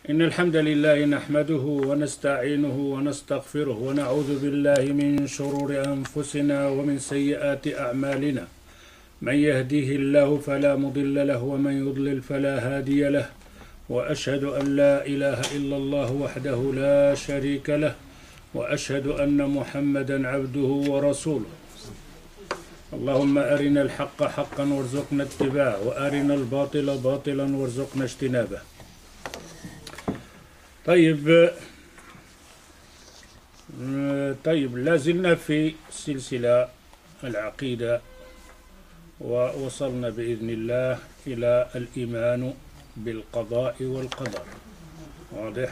إن الحمد لله نحمده ونستعينه ونستغفره ونعوذ بالله من شرور أنفسنا ومن سيئات أعمالنا من يهديه الله فلا مضل له ومن يضلل فلا هادي له وأشهد أن لا إله إلا الله وحده لا شريك له وأشهد أن محمدا عبده ورسوله اللهم أرنا الحق حقا وارزقنا اتباعه وأرنا الباطل باطلا وارزقنا اجتنابه. طيب لازلنا في سلسلة العقيدة ووصلنا بإذن الله إلى الإيمان بالقضاء والقدر. واضح.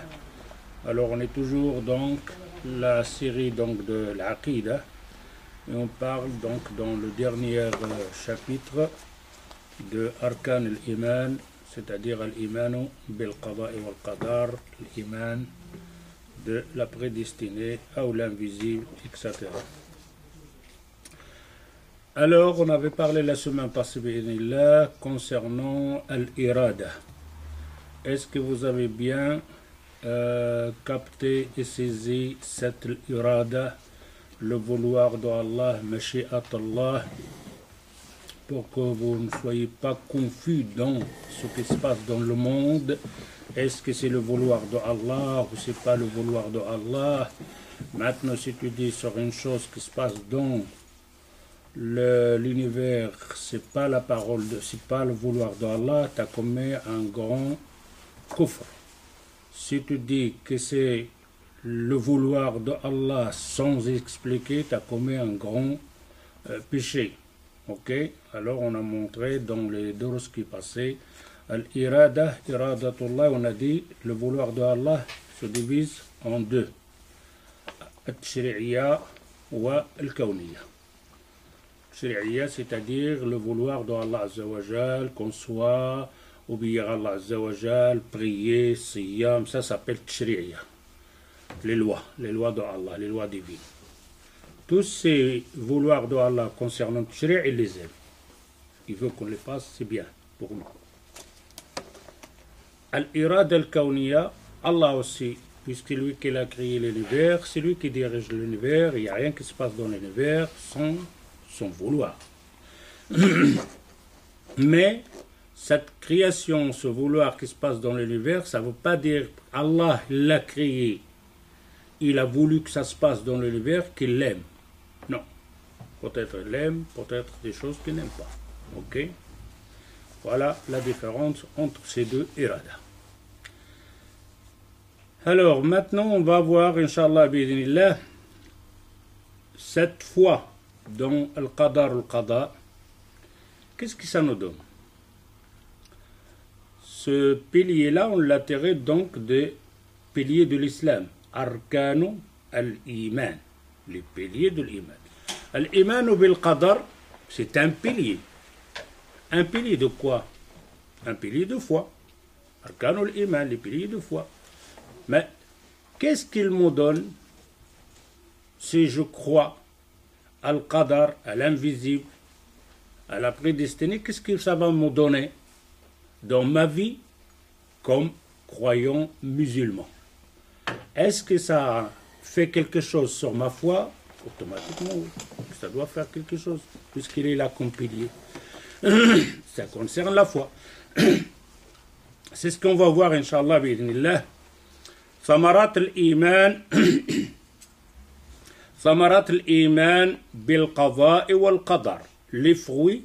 Alors on est toujours donc la série donc de l'Aqida et on parle donc dans le dernier chapitre de Arkan al-Iman, c'est-à-dire al-Iman bil-Qada wal-Qadar, l'iman de la prédestinée ou l'invisible, etc. Alors on avait parlé la semaine passée bi'idhnillah concernant al-Irada. Est-ce que vous avez bien capté et saisi cette irada, le vouloir d'Allah, mashi'at Allah, pour que vous ne soyez pas confus dans ce qui se passe dans le monde? Est-ce que c'est le vouloir d'Allah ou c'est pas le vouloir d'Allah? Maintenant, si tu dis sur une chose qui se passe dans l'univers, c'est pas la parole, c'est pas le vouloir d'Allah, tu as commis un grand kufr. Si tu dis que c'est le vouloir d'Allah sans expliquer, tu as commis un grand péché. Ok? Alors on a montré dans les durs qui passaient, al-irada, iradatullah, on a dit le vouloir d'Allah se divise en deux. Al-tashri'iyya wa al-kawniyya. Al-tashri'iyya, c'est-à-dire le vouloir d'Allah Azza wa Jal, qu'on soit obéir à Allah Azza wa Jal, prier, siyam, ça s'appelle tashri'iyya. Les lois d'Allah, les lois divines. Tous ces vouloirs d'Allah concernant tashri', il les aime. Il veut qu'on les fasse, c'est bien pour nous. Al-irad al-kawniyya, Allah aussi, puisque lui qui a créé l'univers, c'est lui qui dirige l'univers, il n'y a rien qui se passe dans l'univers sans son vouloir. Mais cette création, ce vouloir qui se passe dans l'univers, ça ne veut pas dire Allah l'a créé, il a voulu que ça se passe dans l'univers, qu'il l'aime. Non. Peut-être il l'aime, peut-être des choses qu'il n'aime pas. Ok? Voilà la différence entre ces deux iradas. Alors maintenant on va voir, Inch'Allah, bi'idhnillah, cette foi dans al-Qadar al-Qada, qu'est-ce que ça nous donne? Ce pilier-là, on l'a tiré donc des piliers de l'islam. Arkanu al-Iman, les piliers de l'iman. Al-Iman bil-Qadar, c'est un pilier. Un pilier de quoi? Un pilier de foi. Arkanu al-Iman, les piliers de foi. Mais qu'est-ce qu'il me donne si je crois al-Qadar, à l'invisible, à la prédestinée? Qu'est-ce que ça va me donner dans ma vie comme croyant musulman? Est-ce que ça fait quelque chose sur ma foi? Automatiquement, oui. Ça doit faire quelque chose, puisqu'il est là comme pilier. Ça concerne la foi. C'est ce qu'on va voir, Inch'Allah, bi'idhnillah. Thamarat al-Iman, Thamarat al-Iman bil-Qada wal-Qadar. Les fruits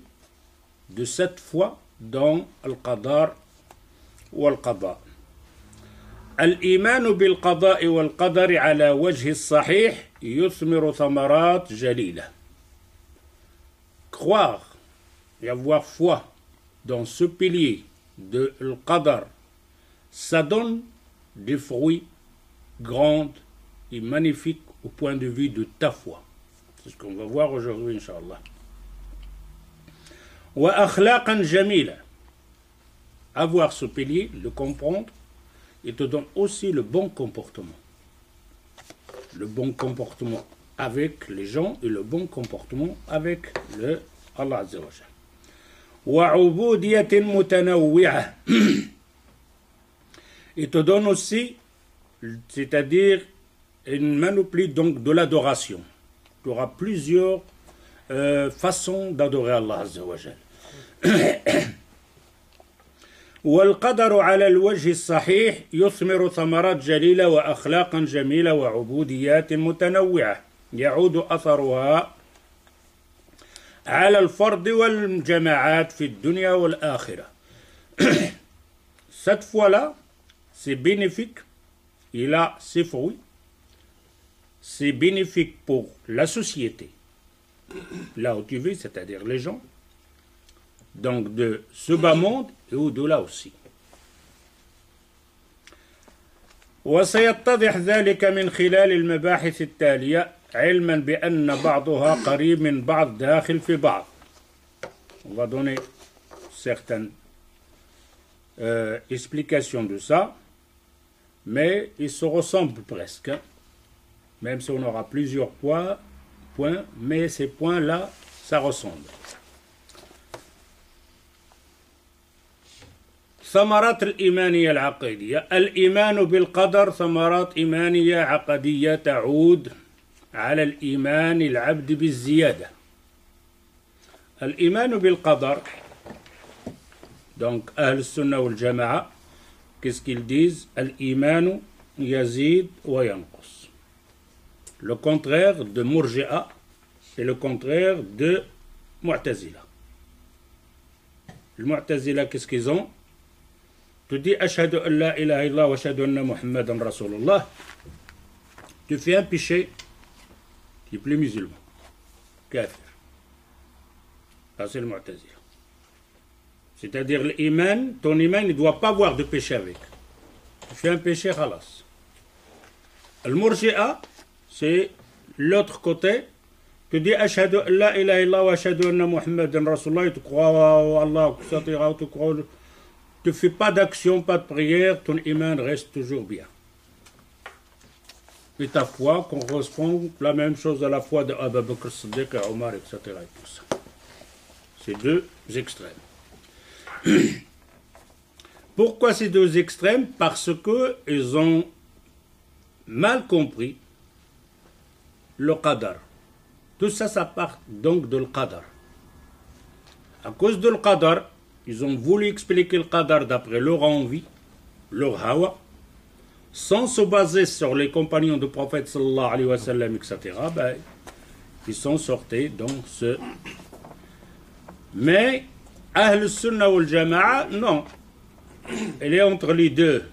de cette foi dans al-Qadar wal-Qada. الإيمان بالقضاء والقدر على وجه الصحيح يثمر ثمرات جليلة. Croire et avoir foi dans ce pilier de al-Qadar, ça donne des fruits grands et magnifiques au point de vue de ta foi. C'est ce qu'on va voir aujourd'hui, Inch'Allah. وأخلاقا جميلة. Avoir ce pilier, le comprendre, il te donne aussi le bon comportement. Le bon comportement avec les gens et le bon comportement avec le Allah Azza wa Jalla. وعبودية متنوعة. Il te donne aussi, c'est-à-dire une panoplie donc de l'adoration. Tu auras plusieurs façons d'adorer Allah Azza wa Jal. والقدر على الوجه الصحيح يثمر ثمرات جليلة وأخلاقا جميلة وعبوديات متنوعة يعود أثرها على الفرد والجماعات في الدنيا والآخرة. Cette fois-là, c'est bénéfique, il a ses fruits, c'est bénéfique pour la société, là où tu vis, c'est-à-dire les gens, donc de ce bas monde et au-delà aussi. وسيتضح ذلك من خلال المباحث التالية علما بأن بعضها قريب من بعض داخل في بعض. On va donner certaines explications de ça, mais ils se ressemblent presque, même si on aura plusieurs points, mais ces points-là, ça ressemble. ثمرات الإيمانية العقدية. الإيمان بالقدر ثمرات إيمانية عقدية تعود على الإيمان العبد بالزيادة. الإيمان بالقدر, donc أهل السنة والجماعة, qu'est-ce qu'ils disent? الإيمان يزيد وينقص. Le contraire de Murji'a et le contraire de Mu'tazila. Le Mu'tazila, qu'est-ce qu'ils ont? Tu dis Ashhadu an la ilaha illallah wa ashhadu anna Muhammadan Rasulullah, tu fais un péché, tu n'es plus musulman, kafir. Ça c'est le Mu'tazila. C'est-à-dire l'iman, ton iman ne doit pas avoir de péché avec. Tu fais un péché, khalas. Le Murji'a, c'est l'autre côté. Tu dis Ashhadu an la ilaha illallah wa ashhadu anna Muhammadan Rasulullah, tu crois à Allah, tu crois. Tu ne fais pas d'action, pas de prière, ton iman reste toujours bien. Et ta foi correspond la même chose à la foi de Abu Bakr Siddiq et Omar, etc. Et tout ça. C'est deux extrêmes. Pourquoi ces deux extrêmes? Parce qu'ils ont mal compris le qadar. Tout ça, ça part donc de le qadar. À cause de le qadar, ils ont voulu expliquer le qadar d'après leur envie, leur hawa, sans se baser sur les compagnons du prophète sallallahu alayhi wa sallam, etc. Ben, ils sont sortis dans ce... Mais, Ahl Sunnah wal Jama'a, non. Elle est entre les deux.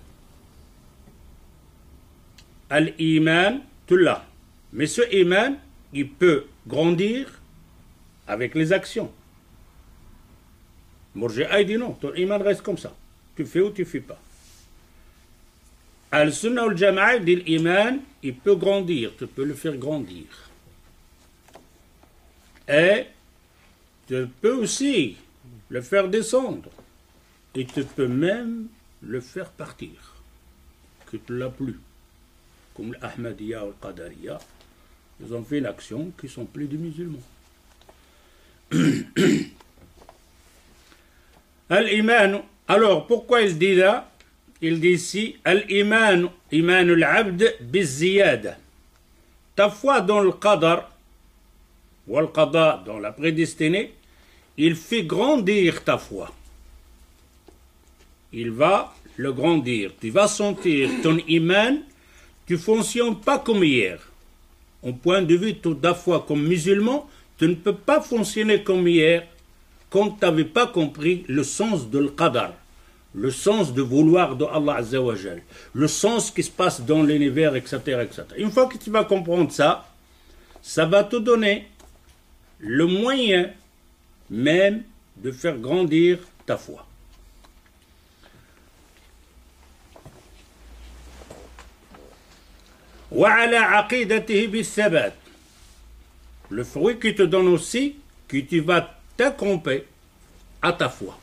Al-Iman, tout là. Mais ce Iman, il peut grandir avec les actions. Murji'a dit non, ton iman reste comme ça. Tu fais ou tu fais pas. Al-Sunnah wal-Jama'a dit l'iman, il peut grandir, tu peux le faire grandir. Et tu peux aussi le faire descendre. Et tu peux même le faire partir. Que tu l'as plus. Comme l'Ahmadiyya ou le Qadariya, ils ont fait une action qui sont plus des musulmans. Al-Iman, alors pourquoi il dit là? Il dit ici Al-Iman, Iman al-Abd biz-ziyada. Ta foi dans le qadar, ou le qada dans la prédestinée, il fait grandir ta foi. Il va le grandir. Tu vas sentir ton iman, tu ne fonctionnes pas comme hier. Au point de vue de ta foi comme musulman, tu ne peux pas fonctionner comme hier. Quand tu n'avais pas compris le sens de l'qadar, le sens de vouloir de Allah Azza wa Jal, le sens qui se passe dans l'univers, etc., etc. Une fois que tu vas comprendre ça, ça va te donner le moyen même de faire grandir ta foi. وعلى عقيدته بالثبات. Le fruit qui te donne aussi, que tu vas t'accrocher à ta foi.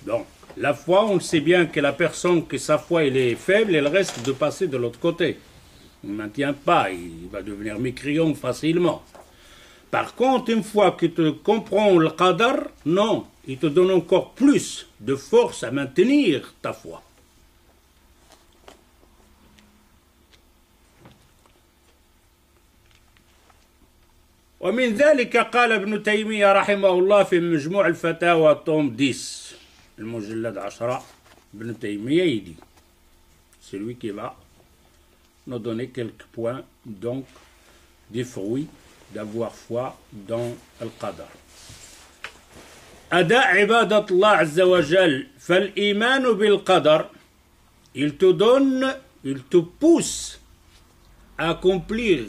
Donc, la foi, on sait bien que la personne, que sa foi elle est faible, elle reste de passer de l'autre côté. On ne maintient pas, il va devenir mécréant facilement. Par contre, une fois que tu comprends le qadar, non, il te donne encore plus de force à maintenir ta foi. ومن ذلك قال ابن تيمية رحمه الله في مجموع الفتاوى توم 10 المجلد 10 ابن تيمية يدي celui qui va nous donner quelques points donc des fruits d'avoir foi dans le qadar. أداء عبادة الله عز وجل فالإيمان بالقدر il te donne, il te pousse à accomplir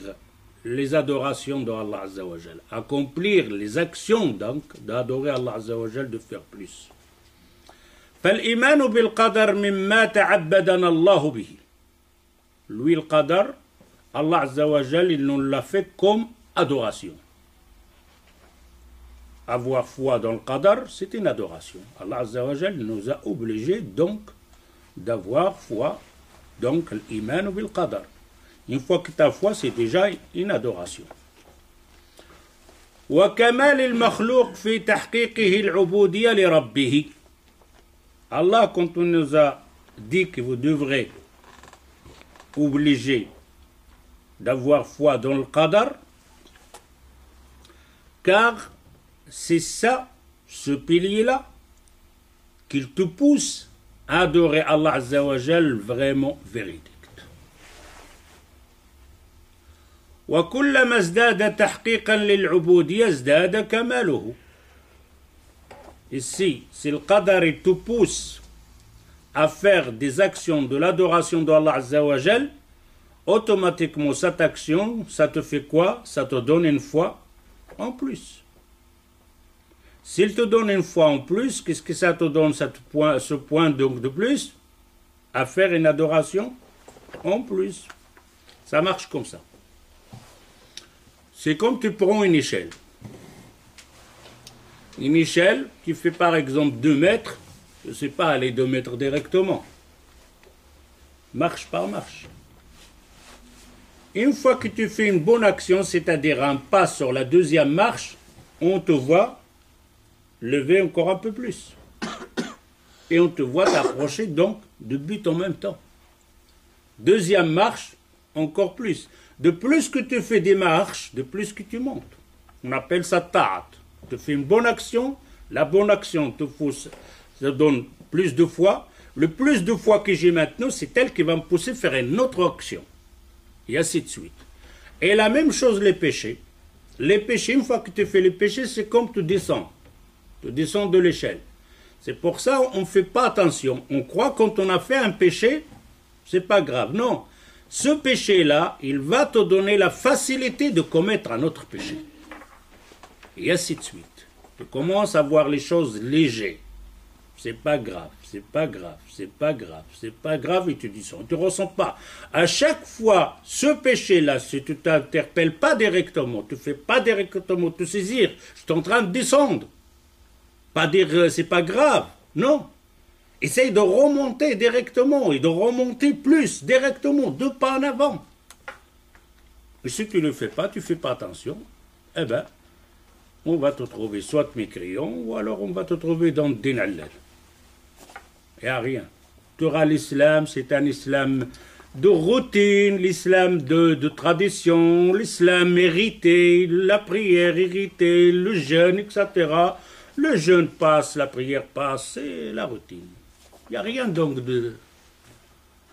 les adorations de Allah Azza wa Jal, accomplir les actions donc d'adorer Allah Azza wa Jal, de faire plus. فالإيمان بالقدر مما تعبدنا الله به. Lui le qadar, Allah Azza wa Jal, il nous l'a fait comme adoration. Avoir foi dans le qadar, c'est une adoration. Allah Azza wa Jal nous a obligés donc d'avoir foi, donc l'iman bil qadar. Une fois que tu as foi, c'est déjà une adoration. وكمال المخلوق في تحقيقه العبودية لربه. Allah, quand on nous a dit que vous devrez obliger d'avoir foi dans le qadar, car c'est ça, ce pilier-là, qu'il te pousse à adorer Allah Azza wa Jal vraiment véridique. وكلما ازداد تحقيقا للعبودية ازداد كماله. Ici, si le qadar te pousse à faire des actions de l'adoration d'Allah Azza wa Jal, automatiquement cette action, ça te fait quoi? Ça te donne une foi en plus. S'il te donne une foi en plus, qu'est-ce que ça te donne, ce point donc de plus? À faire une adoration en plus. Ça marche comme ça. C'est comme tu prends une échelle. Une échelle qui fait par exemple 2 mètres, je ne sais pas aller 2 mètres directement. Marche par marche. Une fois que tu fais une bonne action, c'est-à-dire un pas sur la 2e marche, on te voit lever encore un peu plus. Et on te voit t'approcher donc de but en même temps. 2e marche, encore plus. De plus que tu fais des marches, de plus que tu montes. On appelle ça ta'at. Tu fais une bonne action, la bonne action te pousse, ça donne plus de foi. Le plus de foi que j'ai maintenant, c'est elle qui va me pousser à faire une autre action. Et ainsi de suite. Et la même chose les péchés. Les péchés, une fois que tu fais les péchés, c'est comme tu descends. Tu descends de l'échelle. C'est pour ça qu'on ne fait pas attention. On croit quand on a fait un péché, c'est pas grave. Non. Ce péché-là, il va te donner la facilité de commettre un autre péché. Et ainsi de suite. Tu commences à voir les choses légères. C'est pas grave, c'est pas grave, c'est pas grave, c'est pas grave, et tu dis ça. Tu ne ressens pas. À chaque fois, ce péché-là, si tu ne t'interpelles pas directement, tu ne fais pas directement te saisir, je suis en train de descendre. Pas dire c'est pas grave, non. Essaye de remonter directement et de remonter plus directement, 2 pas en avant. Et si tu ne le fais pas, tu ne fais pas attention, eh bien, on va te trouver soit mécréant ou alors on va te trouver dans le dinallal. Il n'y a rien. Tu auras l'islam, c'est un islam de routine, l'islam de tradition, l'islam hérité, la prière héritée, le jeûne, etc. Le jeûne passe, la prière passe, c'est la routine. Il n'y a rien donc de...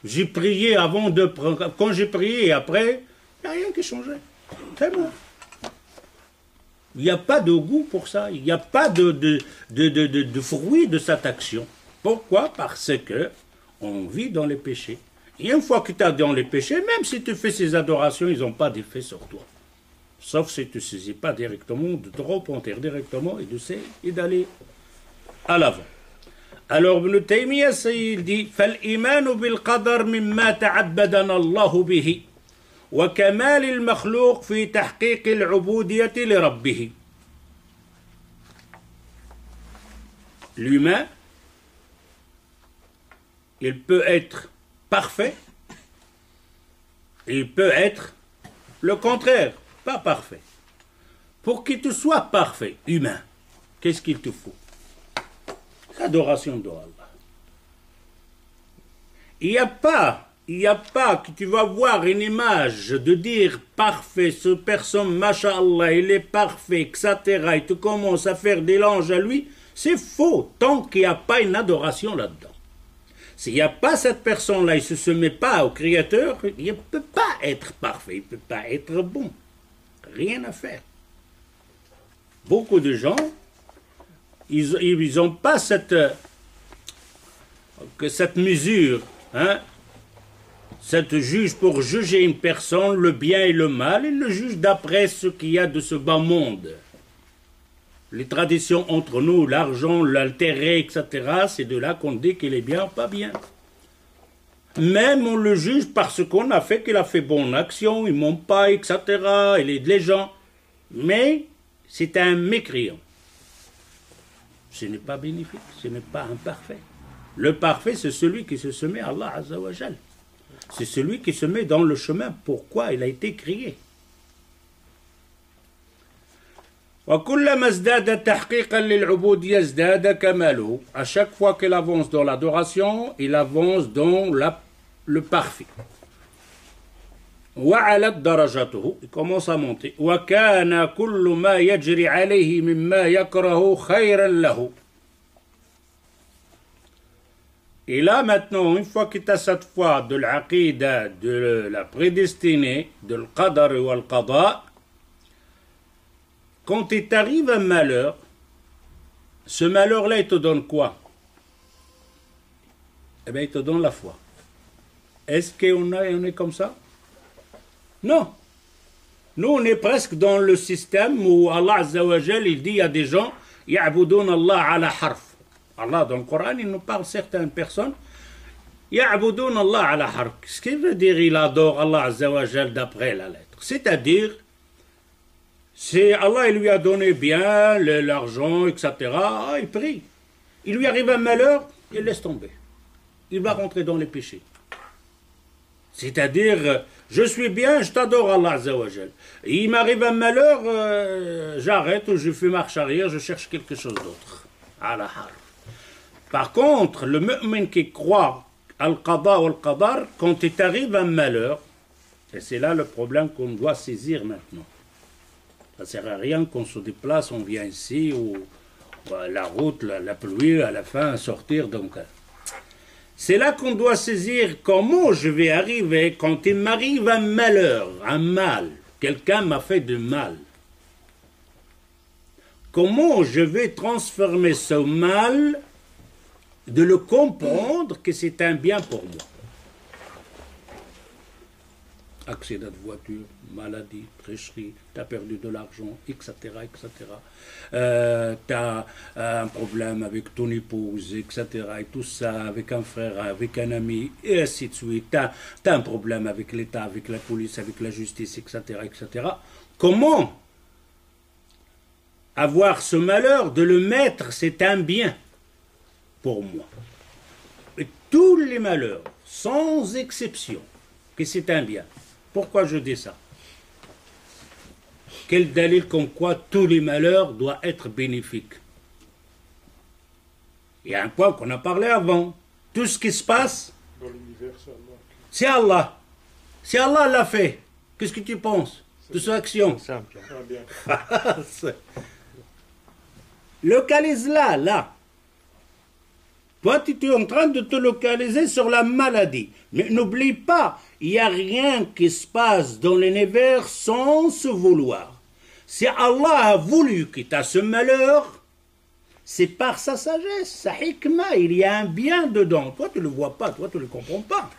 J'ai prié avant de... Quand j'ai prié et après, il n'y a rien qui changeait. C'est bon. Il n'y a pas de goût pour ça. Il n'y a pas de fruit de cette action. Pourquoi? Parce que on vit dans les péchés. Et une fois que tu es dans les péchés, même si tu fais ces adorations, ils n'ont pas d'effet sur toi. Sauf si tu ne saisis pas directement, de te repentir directement et d'aller à l'avant. Alors, Ibn Taymiyyah, il dit فَالْإِيمَانُ بِالْقَدَرِ مِمَّا تَعَبَّدَنَا اللَّهُ بِهِ وَكَمَالِ الْمَخْلُوقِ فِي تَحْقِيقِ الْعُبُودِيَّةِ لِرَبِّهِ. L'humain, il peut être parfait, il peut être le contraire, pas parfait. Pour qu'il te soit parfait, humain, qu'est-ce qu'il te faut? L'adoration d'Allah. Il n'y a pas il n'y a pas que tu vas voir une image de dire parfait, ce personne, masha'Allah, il est parfait, etc. Et tu commences à faire des louanges à lui, c'est faux, tant qu'il n'y a pas une adoration là-dedans. S'il n'y a pas cette personne-là, il ne se met pas au Créateur, il ne peut pas être parfait, il ne peut pas être bon. Rien à faire. Beaucoup de gens, ils n'ont pas cette mesure, hein, cette juge pour juger une personne, le bien et le mal, ils le jugent d'après ce qu'il y a de ce bas monde. Les traditions entre nous, l'argent, l'intérêt, etc., c'est de là qu'on dit qu'il est bien ou pas bien. Même on le juge parce qu'on a fait qu'il a fait bonne action, il ne ment pas, etc., il aide les gens. Mais c'est un mécréant. Ce n'est pas bénéfique, ce n'est pas imparfait. Le parfait, c'est celui qui se soumet à Allah Azza wa Jal. C'est celui qui se met dans le chemin pourquoi il a été créé. وكلما ازداد تحقيقا للعبودية ازداد كماله. À chaque fois qu'il avance dans l'adoration, il avance dans le parfait. وعلت درجته, il commence à monter. وكان كل ما يجري عليه مما يكره خيرا له. Et là maintenant, une fois que tu as cette foi de l'aqida, de la prédestinée, de l'qadar et l'qada, quand il t'arrive un malheur, ce malheur-là, il te donne quoi? Eh bien, il te donne la foi. Est-ce qu'on est comme ça? Non. Nous, on est presque dans le système où Allah Azza wa Jal, il dit, il y a des gens, « Ya'budun Allah ala harf ». Allah, dans le Coran, il nous parle certaines personnes, « Ya'budun Allah ala harf ». Ce qui veut dire, il adore Allah Azza wa Jal d'après la lettre. C'est-à-dire, c'est Allah, il lui a donné bien l'argent, etc. Ah, il prie. Il lui arrive un malheur, il laisse tomber. Il va rentrer dans les péchés. C'est-à-dire, je suis bien, je t'adore Allah Azza wa Jal. Il m'arrive un malheur, j'arrête ou je fais marche arrière, je cherche quelque chose d'autre. Ala harf. Par contre, le mu'min qui croit al-qada ou al-qadar, quand il t'arrive un malheur, et c'est là le problème qu'on doit saisir maintenant. Ça ne sert à rien qu'on se déplace, on vient ici, ou la route, la pluie, à la fin, sortir. Donc, c'est là qu'on doit saisir comment je vais arriver quand il m'arrive un malheur, un mal. Quelqu'un m'a fait du mal. Comment je vais transformer ce mal, de le comprendre que c'est un bien pour moi. Accident de voiture, maladie, tricherie, tu as perdu de l'argent, etc. Tu as un problème avec ton épouse, etc. Et tout ça, avec un frère, avec un ami, et ainsi de suite. Tu as un problème avec l'État, avec la police, avec la justice, etc. Comment avoir ce malheur de le mettre, c'est un bien pour moi. Et tous les malheurs, sans exception, que c'est un bien. Pourquoi je dis ça? Quel dalil comme quoi tous les malheurs doivent être bénéfiques? Il y a un point qu'on a parlé avant. Tout ce qui se passe, c'est Allah. Si Allah l'a fait, qu'est-ce que tu penses de son action? Localise-la, là. Toi, tu es en train de te localiser sur la maladie. Mais n'oublie pas, il n'y a rien qui se passe dans l'univers sans se vouloir. Si Allah a voulu que tu aies ce malheur, c'est par sa sagesse, sa hikmah, il y a un bien dedans. Toi, tu ne le vois pas, toi, tu ne le comprends pas.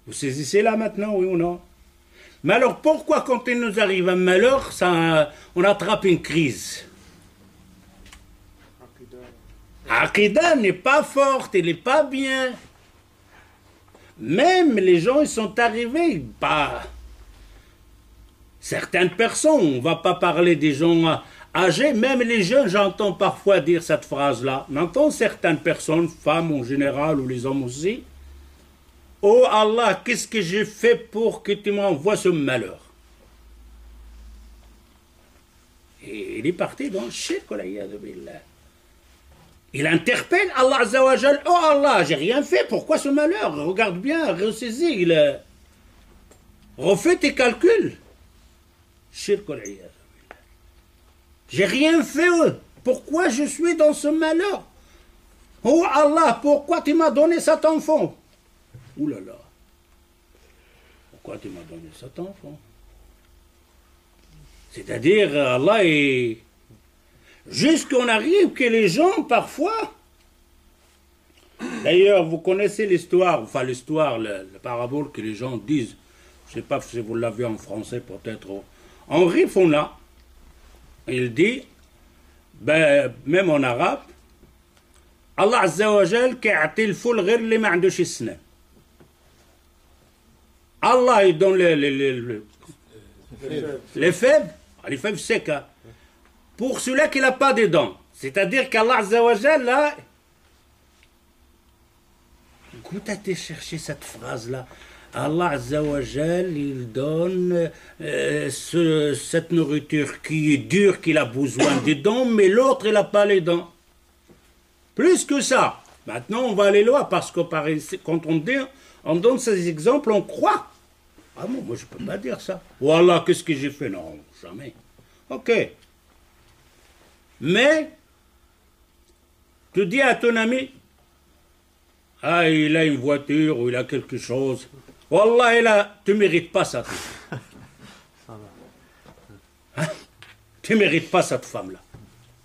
Vous saisissez là maintenant, oui ou non? Mais alors, pourquoi quand il nous arrive un malheur, on attrape une crise? Aqida n'est pas forte, elle n'est pas bien. Même les gens, ils sont arrivés, certaines personnes, on ne va pas parler des gens âgés, même les jeunes, j'entends parfois dire cette phrase-là. J'entends certaines personnes, femmes en général, ou les hommes aussi, « Oh Allah, qu'est-ce que j'ai fait pour que tu m'envoies ce malheur ?» Et il est parti dans le shirk, billah. Il interpelle Allah Azza wa Jal. Oh Allah, j'ai rien fait, pourquoi ce malheur? Regarde bien, ressaisis, refais tes calculs. Shirk al-iyad. J'ai rien fait, pourquoi je suis dans ce malheur? Oh Allah, pourquoi tu m'as donné cet enfant? Ouh là là, pourquoi tu m'as donné cet enfant? C'est-à-dire, Allah est... Jusqu'on arrive que les gens, parfois... D'ailleurs, vous connaissez l'histoire, enfin l'histoire, la parabole que les gens disent, je ne sais pas si vous l'avez en français peut-être. Henri Fona, il dit, ben, même en arabe, Allah Azza wa Jal كيعطي الفول غير اللي ما عندوش السنان. Allah il donne les fèves secs pour celui qui n'a pas de dents. C'est-à-dire qu'Allah Azza wa Jal là, où t'as été chercher cette phrase-là? Allah Azza wa Jal, il donne cette nourriture qui est dure, qu'il a besoin des dents, mais l'autre, il n'a pas les dents. Plus que ça. Maintenant, on va aller loin, parce que quand on donne ces exemples, on croit. Ah bon, moi je ne peux pas dire ça. Voilà, qu'est-ce que j'ai fait? Non, jamais. Ok. Mais, tu dis à ton ami, ah, il a une voiture ou il a quelque chose. Wallah, tu ne mérites pas ça. Hein? Tu ne mérites pas cette femme-là.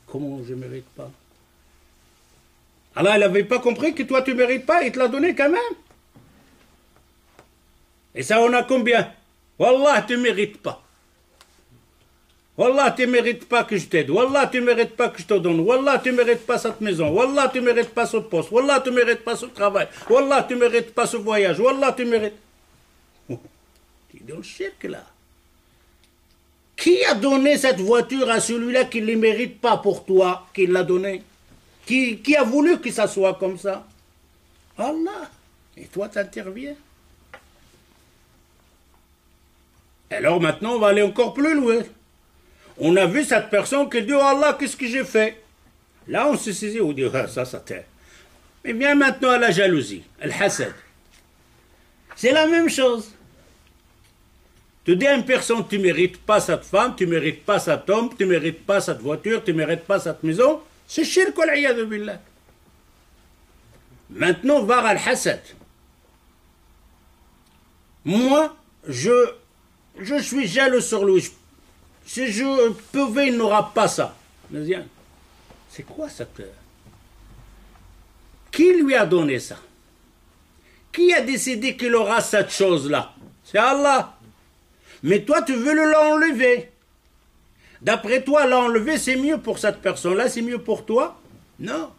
Comment je ne mérite pas? Allah, il n'avait pas compris que toi tu ne mérites pas, il te l'a donné quand même. Et ça, on a combien? Wallah, tu ne mérites pas. Wallah, tu ne mérites pas que je t'aide. Wallah, tu ne mérites pas que je te donne. Wallah, tu ne mérites pas cette maison. Wallah, tu ne mérites pas ce poste. Wallah, tu ne mérites pas ce travail. Wallah, tu ne mérites pas ce voyage. Wallah, tu mérites... Tu es dans le shirk là. Qui a donné cette voiture à celui-là qui ne les mérite pas pour toi, qui l'a donné? Qui a voulu que ça soit comme ça? Allah. Et toi, tu interviens. Alors maintenant, on va aller encore plus loin. On a vu cette personne qui dit, oh Allah, qu'est-ce que j'ai fait? Là, on se saisit, on dit, ah, ça t'aide. Mais viens maintenant à la jalousie, al-hasad. C'est la même chose. Tu dis à une personne, tu ne mérites pas cette femme, tu ne mérites pas cet homme, tu ne mérites pas cette voiture, tu ne mérites pas cette maison. C'est shirk wal-iyad billah. Maintenant, var al-hasad. Moi, je suis jaloux sur lui. Si je pouvais, il n'aura pas ça. Mais bien, c'est quoi cette... Qui lui a donné ça? Qui a décidé qu'il aura cette chose-là? C'est Allah. Mais toi, tu veux l'enlever. D'après toi, l'enlever, c'est mieux pour cette personne-là, c'est mieux pour toi? Non.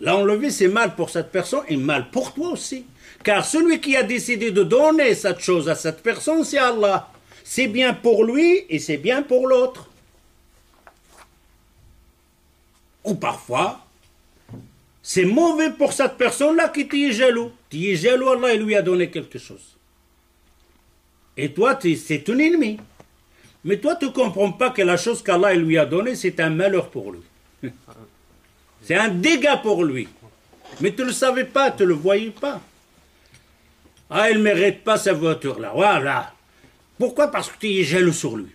L'enlever, c'est mal pour cette personne et mal pour toi aussi. Car celui qui a décidé de donner cette chose à cette personne, c'est Allah. C'est bien pour lui et c'est bien pour l'autre. Ou parfois, c'est mauvais pour cette personne-là qui t'y est jaloux. Tu es jaloux, Allah il lui a donné quelque chose. Et toi, c'est ton ennemi. Mais toi, tu ne comprends pas que la chose qu'Allah lui a donnée, c'est un malheur pour lui. C'est un dégât pour lui. Mais tu ne le savais pas, tu ne le voyais pas. Ah, il ne mérite pas sa voiture-là. Voilà. Pourquoi? Parce que tu es jaloux sur lui.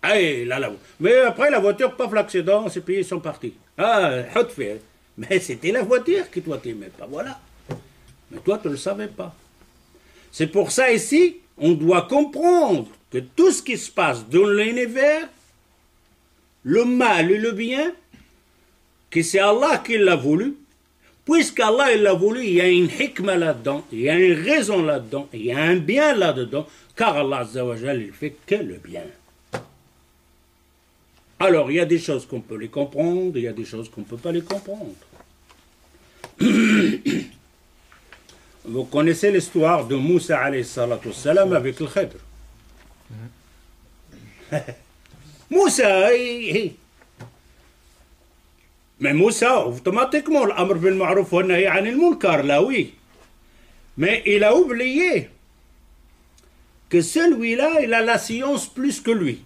Ah, là. Mais après, la voiture, paf, l'accident, ses pays sont partis. Ah, fait. Mais c'était la voiture que toi, tu n'aimais pas. Voilà. Mais toi, tu ne le savais pas. C'est pour ça, ici, on doit comprendre que tout ce qui se passe dans l'univers, le mal et le bien, que c'est Allah qui l'a voulu, puisqu'Allah il l'a voulu, il y a une hikmah là-dedans, il y a une raison là-dedans, il y a un bien là-dedans, car Allah Azza wa Jal, il fait que le bien. Alors, il y a des choses qu'on peut les comprendre, il y a des choses qu'on ne peut pas les comprendre. Vous connaissez l'histoire de Moussa alayhi salatu wassalam avec le Khidr. Moussa, mais Moussa, automatiquement, l'amr bil ma'rouf wa nahy anil munkar, là oui. Mais il a oublié que celui-là, il a la science plus que lui.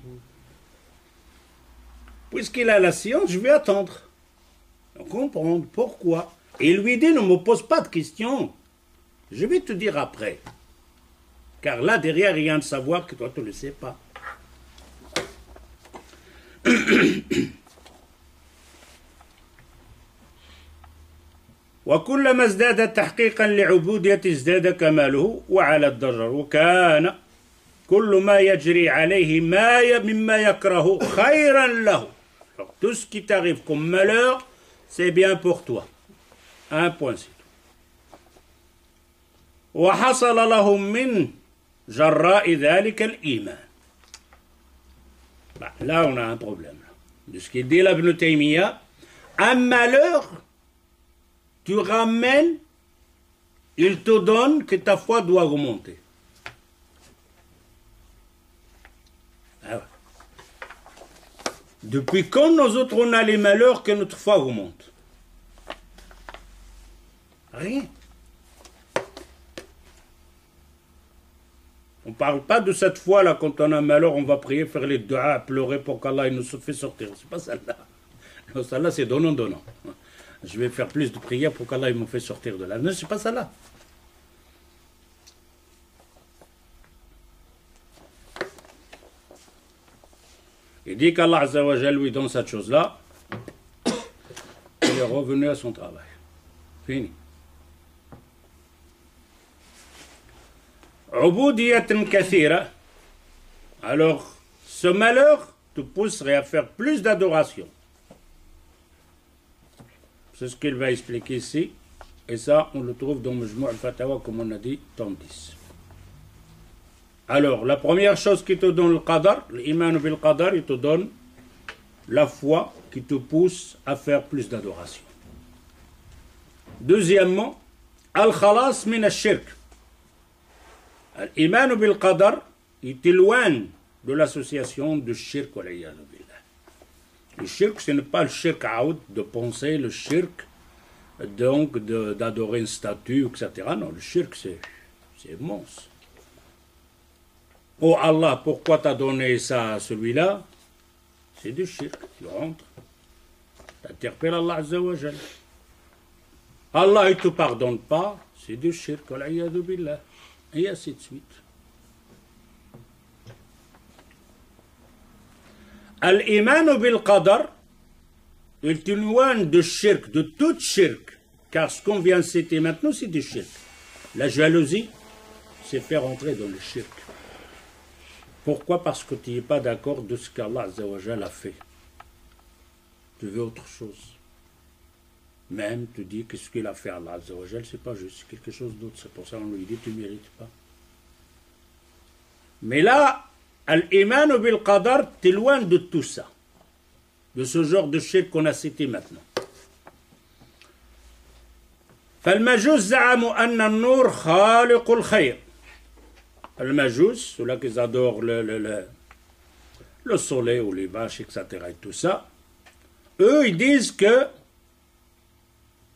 Puisqu'il a la science, je vais attendre. comprendre pourquoi. Et il lui dit, ne me pose pas de questions. Je vais te dire après. Car là, derrière, il y a un savoir que toi, tu ne le sais pas. وكلما ازداد تحقيقا لعبودية ازداد كماله وعلى الضرر وكان كل ما يجري عليه مما يكره خيرا له. Tout ce qui t'arrive comme malheur, c'est bien pour toi. Un point, c'est tout. وحصل لهم من جراء ذلك الإيمان. Là, on a un problème. De ce qu'il dit là, Ibn Taymiyyah, un malheur, tu ramènes, il te donne que ta foi doit augmenter. Ah ouais. Depuis quand nous autres on a les malheurs que notre foi augmente? Rien. On ne parle pas de cette foi-là, quand on a un malheur, on va prier, faire les doigts, pleurer pour qu'Allah nous fait sortir. C'est pas celle-là. Non, celle-là, c'est donnant. Je vais faire plus de prières pour qu'Allah me fait sortir de là. Non, c'est pas celle-là. Il dit qu'Allah Azza wa Jal lui donne cette chose-là, il est revenu à son travail. Fini. Alors, ce malheur te pousserait à faire plus d'adoration. C'est ce qu'il va expliquer ici. Et ça, on le trouve dans Majmou' al-Fatawa, comme on a dit, tome 10. Alors, la première chose qui te donne le qadar, l'iman bil qadar, il te donne la foi qui te pousse à faire plus d'adoration. Deuxièmement, al-khalas min al-shirk. L'iman bil qadar, il t'éloigne de l'association de shirk wa l'iyadu billah. Le shirk, ce n'est pas le shirk aoud de penser, le shirk donc d'adorer une statue, etc. Non, le shirk, c'est immense. Oh Allah, pourquoi t'as donné ça à celui-là? C'est du shirk, tu rentres. T'interpelles Allah Azza wa Jal. Allah, il ne te pardonne pas, c'est du shirk, wal-iyadu billah. Et ainsi de suite. Al-iman bil-qadar, il t'éloigne de shirk, de tout shirk, car ce qu'on vient de citer maintenant, c'est du shirk. La jalousie, c'est faire entrer dans le shirk. Pourquoi? Parce que tu n'es pas d'accord de ce qu'Allah Azza wa Jal a fait. Tu veux autre chose. Même tu dis que ce qu'il a fait Allah Azza wa Jal, c'est pas juste, c'est quelque chose d'autre. C'est pour ça qu'on lui dit tu ne mérites pas. Mais là, al-iman bil-qadar t'éloigne de tout ça. De ce genre de shirk qu'on a cité maintenant. فالمجوس زعموا أن النور خالق الخير. Le majous, ceux-là qui adorent le soleil ou les vaches, etc. et tout ça, eux, ils disent que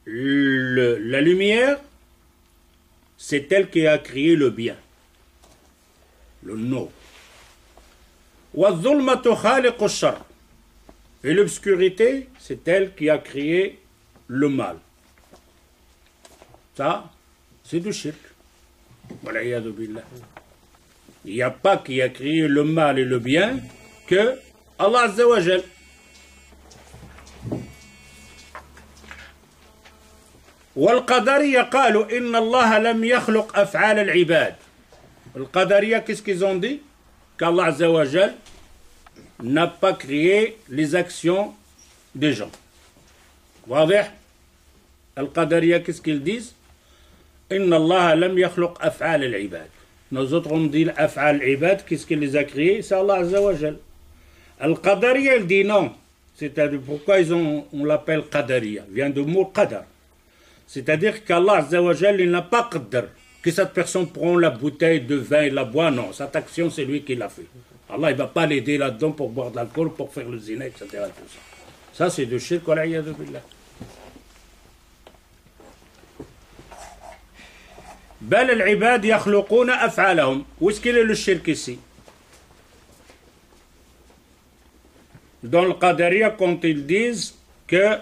la lumière, c'est elle qui a créé le bien, le nur. Et l'obscurité, c'est elle qui a créé le mal. Ça, c'est du shirk. Il n'y a pas qui a créé le mal et le bien que Allah Azza wa Jal. والقدرية قالوا إن الله لم يخلق أفعال العباد. القدرية qu'est-ce qu'ils ont dit? Qu'Allah Azza wa Jal n'a pas créé les actions des gens. واضح? القدرية qu'est-ce qu'ils disent? إن الله لم يخلق أفعال العباد. Nous autres on dit l'af'al ibad, qu'est-ce qu'il les a créés? C'est Allah Azza wa Jal. Al-Qadariya, il dit non. C'est-à-dire, pourquoi on l'appelle Qadariya? Vient du mot Qadar. C'est-à-dire qu'Allah Azza wa Jal, il n'a pas Qadar. Que cette personne prend la bouteille de vin et la boit, non. Cette action, c'est lui qui l'a fait. Allah, il ne va pas l'aider là-dedans pour boire de l'alcool, pour faire le zina, etc. Tout ça, c'est de shirk, wal iyadu billah. بل العباد يخلقون أفعالهم. Où est-ce qu'il est le shirk ici? Dans le Qadariya, quand ils disent que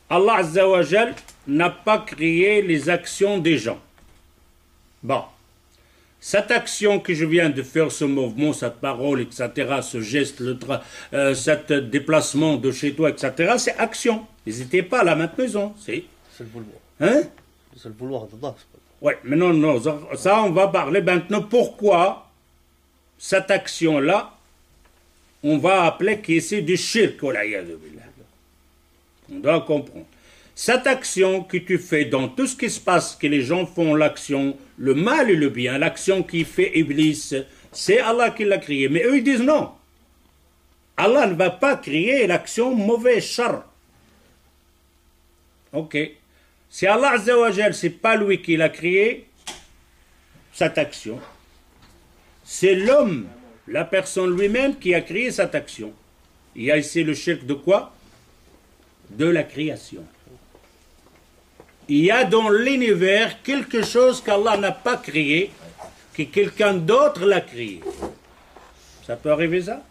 Allah Azza wa Jal n'a pas créé les actions des gens. Bon, cette action que je viens de faire, ce mouvement, cette parole, etc., ce geste, cet déplacement de chez toi, etc., c'est action. N'hésitez pas à la mettre maison. C'est le vouloir. Hein? C'est le vouloir d'Allah. Oui, mais non, ça on va parler maintenant. Pourquoi cette action-là, on va appeler que c'est du shirk, on doit comprendre. Cette action que tu fais dans tout ce qui se passe, que les gens font l'action, le mal et le bien, l'action qui fait Iblis, c'est Allah qui l'a créé. Mais eux, ils disent non. Allah ne va pas créer l'action mauvaise, char. Ok. Si Allah Azza wa Jal, c'est pas lui qui l'a créé, cette action. C'est l'homme, la personne lui-même qui a créé cette action. Il y a ici le shirk de quoi? De la création. Il y a dans l'univers quelque chose qu'Allah n'a pas créé, que quelqu'un d'autre l'a créé. Ça peut arriver ça?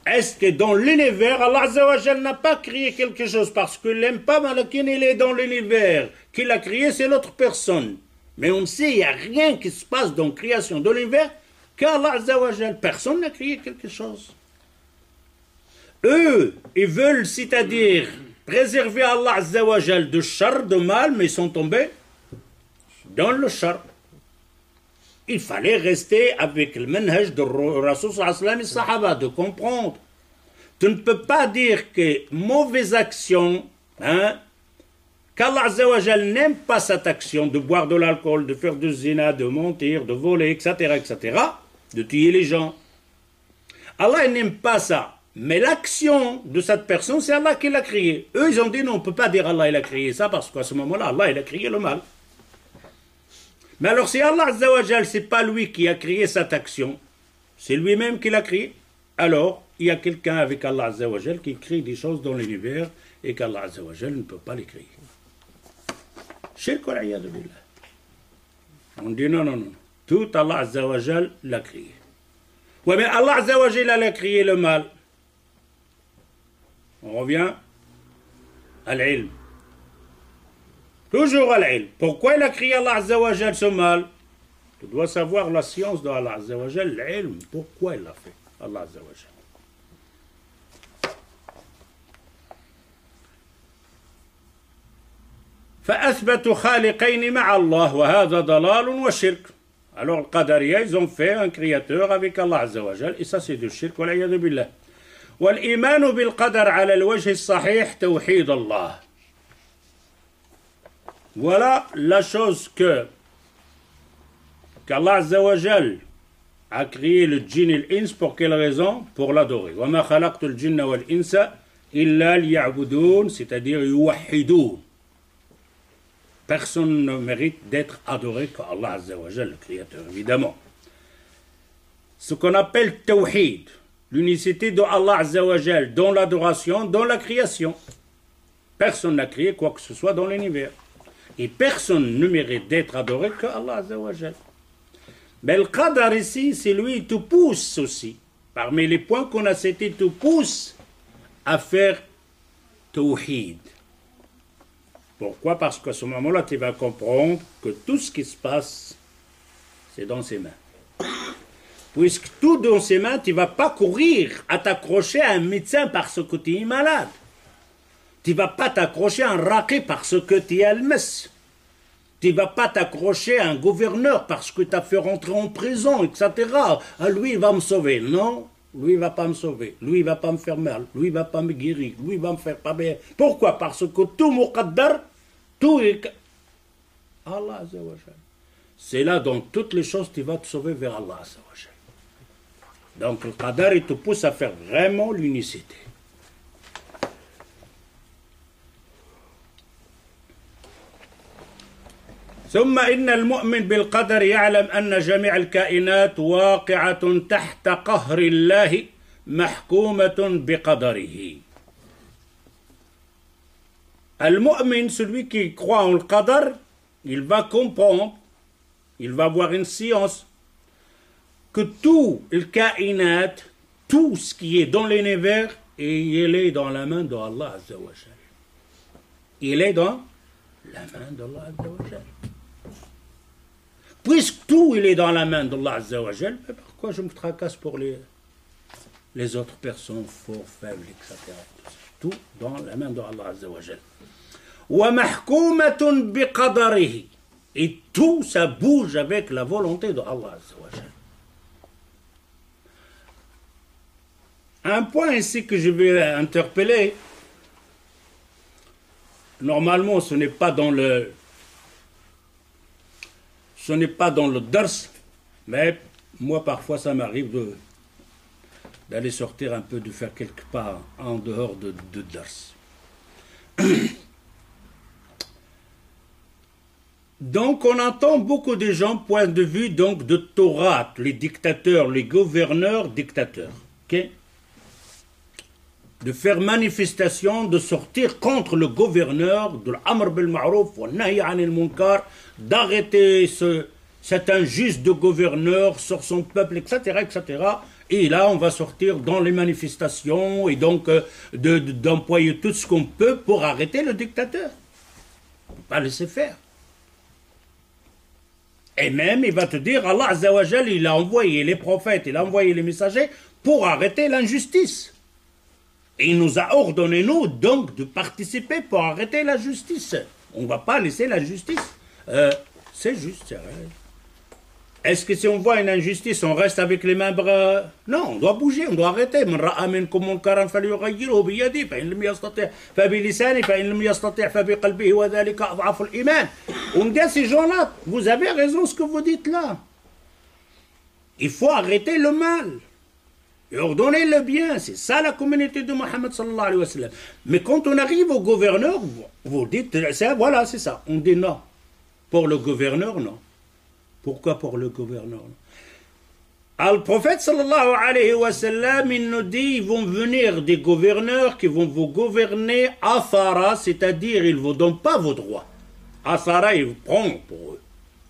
Est-ce que dans l'univers, Allah Azza wa Jal n'a pas créé quelque chose parce qu'il n'aime pas Malakin, il est dans l'univers. Qui l'a créé, c'est l'autre personne. Mais on sait, il n'y a rien qui se passe dans la création de l'univers qu'Allah Azza wa Jal. Personne n'a créé quelque chose. Eux, ils veulent, c'est-à-dire, préserver Allah Azza wa Jal de char, de mal, mais ils sont tombés dans le char. Il fallait rester avec le manhaj de Rasul sallam et Sahaba, de comprendre. Tu ne peux pas dire que mauvaise action, qu'Allah Azza wa Jal n'aime pas cette action de boire de l'alcool, de faire du zina, de mentir, de voler, etc., de tuer les gens. Allah n'aime pas ça. Mais l'action de cette personne, c'est Allah qui l'a créée. Eux, ils ont dit non, on ne peut pas dire Allah il a créé ça parce qu'à ce moment-là, Allah il a créé le mal. Mais alors si Allah Azza wa Jal, c'est pas lui qui a créé cette action, c'est lui-même qui l'a créé, alors il y a quelqu'un avec Allah Azza wa Jal qui crée des choses dans l'univers et qu'Allah Azza wa Jal ne peut pas les créer. Shirk wal iyad billah. On dit non. Tout Allah Azza wa Jal l'a créé. Ouais, mais Allah Azza wa Jal a créé le mal. On revient à l'ilm. Toujours à l'ilm. Pourquoi il a créé Allah Azza wa Jal ce mal? Tu dois savoir la science de Allah Azza wa Jal, l'ilm. Pourquoi il l'a fait, Allah Azza wa Jal? فأثبتوا خالقين مع الله وهذا ضلال وشرك. Alors, le Qadariya, ils ont fait un créateur avec Allah Azza wa Jal, et ça c'est du shirk, والعياذ بالله. والإيمان بالقدر على الوجه الصحيح توحيد الله. Voilà la chose qu'Allah Azza wa Jal a créé le djinn et l'ins pour quelle raison? Pour l'adorer. وما خلقت الجن والإنس إلا ليعبدون, c'est-à-dire يوحدون. Personne ne mérite d'être adoré qu'Allah Azza wa Jal, le créateur, évidemment. Ce qu'on appelle tawhid, l'unicité de Allah Azza wa Jal dans l'adoration, dans la création. Personne n'a créé quoi que ce soit dans l'univers. Et personne ne mérite d'être adoré que Allah Azza wa Jal. Mais le qadar ici, c'est lui qui te pousse aussi. Parmi les points qu'on a cités, te pousse à faire tawhid. Pourquoi? Parce qu'à ce moment-là, tu vas comprendre que tout ce qui se passe, c'est dans ses mains. Puisque tout dans ses mains, tu ne vas pas courir à t'accrocher à un médecin parce que tu es malade. Tu ne vas pas t'accrocher à un raqi parce que tu es al-mas. Tu ne vas pas t'accrocher à un gouverneur parce que tu as fait rentrer en prison, etc. Ah, lui, il va me sauver. Non, lui, il ne va pas me sauver. Lui, il ne va pas me faire mal. Lui, il ne va pas me guérir. Lui, il va me faire pas bien. Pourquoi? Parce que tout muqaddar, tout est... Allah Azza wa Jal. C'est là, dans toutes les choses, tu vas te sauver vers Allah Azza wa Jal. Donc, le qadar, il te pousse à faire vraiment l'unicité. ثم إن المؤمن بالقدر يعلم أن جميع الكائنات واقعة تحت قهر الله محكومة بقدره. المؤمن, celui qui croit en le qadar, il va comprendre, il va avoir une science que tout le kainat, tout ce qui est dans l'univers et il est dans la main d'Allah Azza wa Jal. Il est dans la main d'Allah Azza wa Jal. Puisque tout il est dans la main d'Allah Azza wa Jal, pourquoi je me tracasse pour les autres personnes forts, faibles, etc. Tout dans la main d'Allah Azza wa Jal. وَمَحْكُومَةٌ بِقَدَرِهِ. Et tout ça bouge avec la volonté de Allah Azza wa Jal. Un point ici que je vais interpeller, normalement ce n'est pas dans le dars, mais moi parfois ça m'arrive d'aller sortir un peu, de faire quelque part en dehors de dars. Donc on entend beaucoup de gens, point de vue donc de Torah, les dictateurs, les gouverneurs dictateurs, ok? De faire manifestation, de sortir contre le gouverneur, de l'amr bil ma'rouf wa nahy anil munkar, d'arrêter cet injuste de gouverneur sur son peuple, etc., etc. Et là, on va sortir dans les manifestations et donc d'employer tout ce qu'on peut pour arrêter le dictateur. On ne peut pas laisser faire. Et même, il va te dire, Allah Azza wa Jal, il a envoyé les prophètes, il a envoyé les messagers pour arrêter l'injustice. Et il nous a ordonné, nous, donc, de participer pour arrêter la justice. On ne va pas laisser la justice. C'est juste, c'est vrai. Est-ce que si on voit une injustice, on reste avec les mains bras? Non, on doit bouger, on doit arrêter. On dit à ces gens-là, vous avez raison ce que vous dites là. Il faut arrêter le mal et ordonner le bien. C'est ça la communauté de Mohammed sallallahu alayhi wa sallam. Mais quand on arrive au gouverneur, vous dites, voilà, c'est ça. On dit non. Pour le gouverneur, non. Pourquoi pour le gouverneur? Le prophète sallallahu alayhi wa sallam, il nous dit, ils vont venir des gouverneurs qui vont vous gouverner athara, c'est-à-dire ils ne vous donnent pas vos droits. Athara, ils prennent pour eux,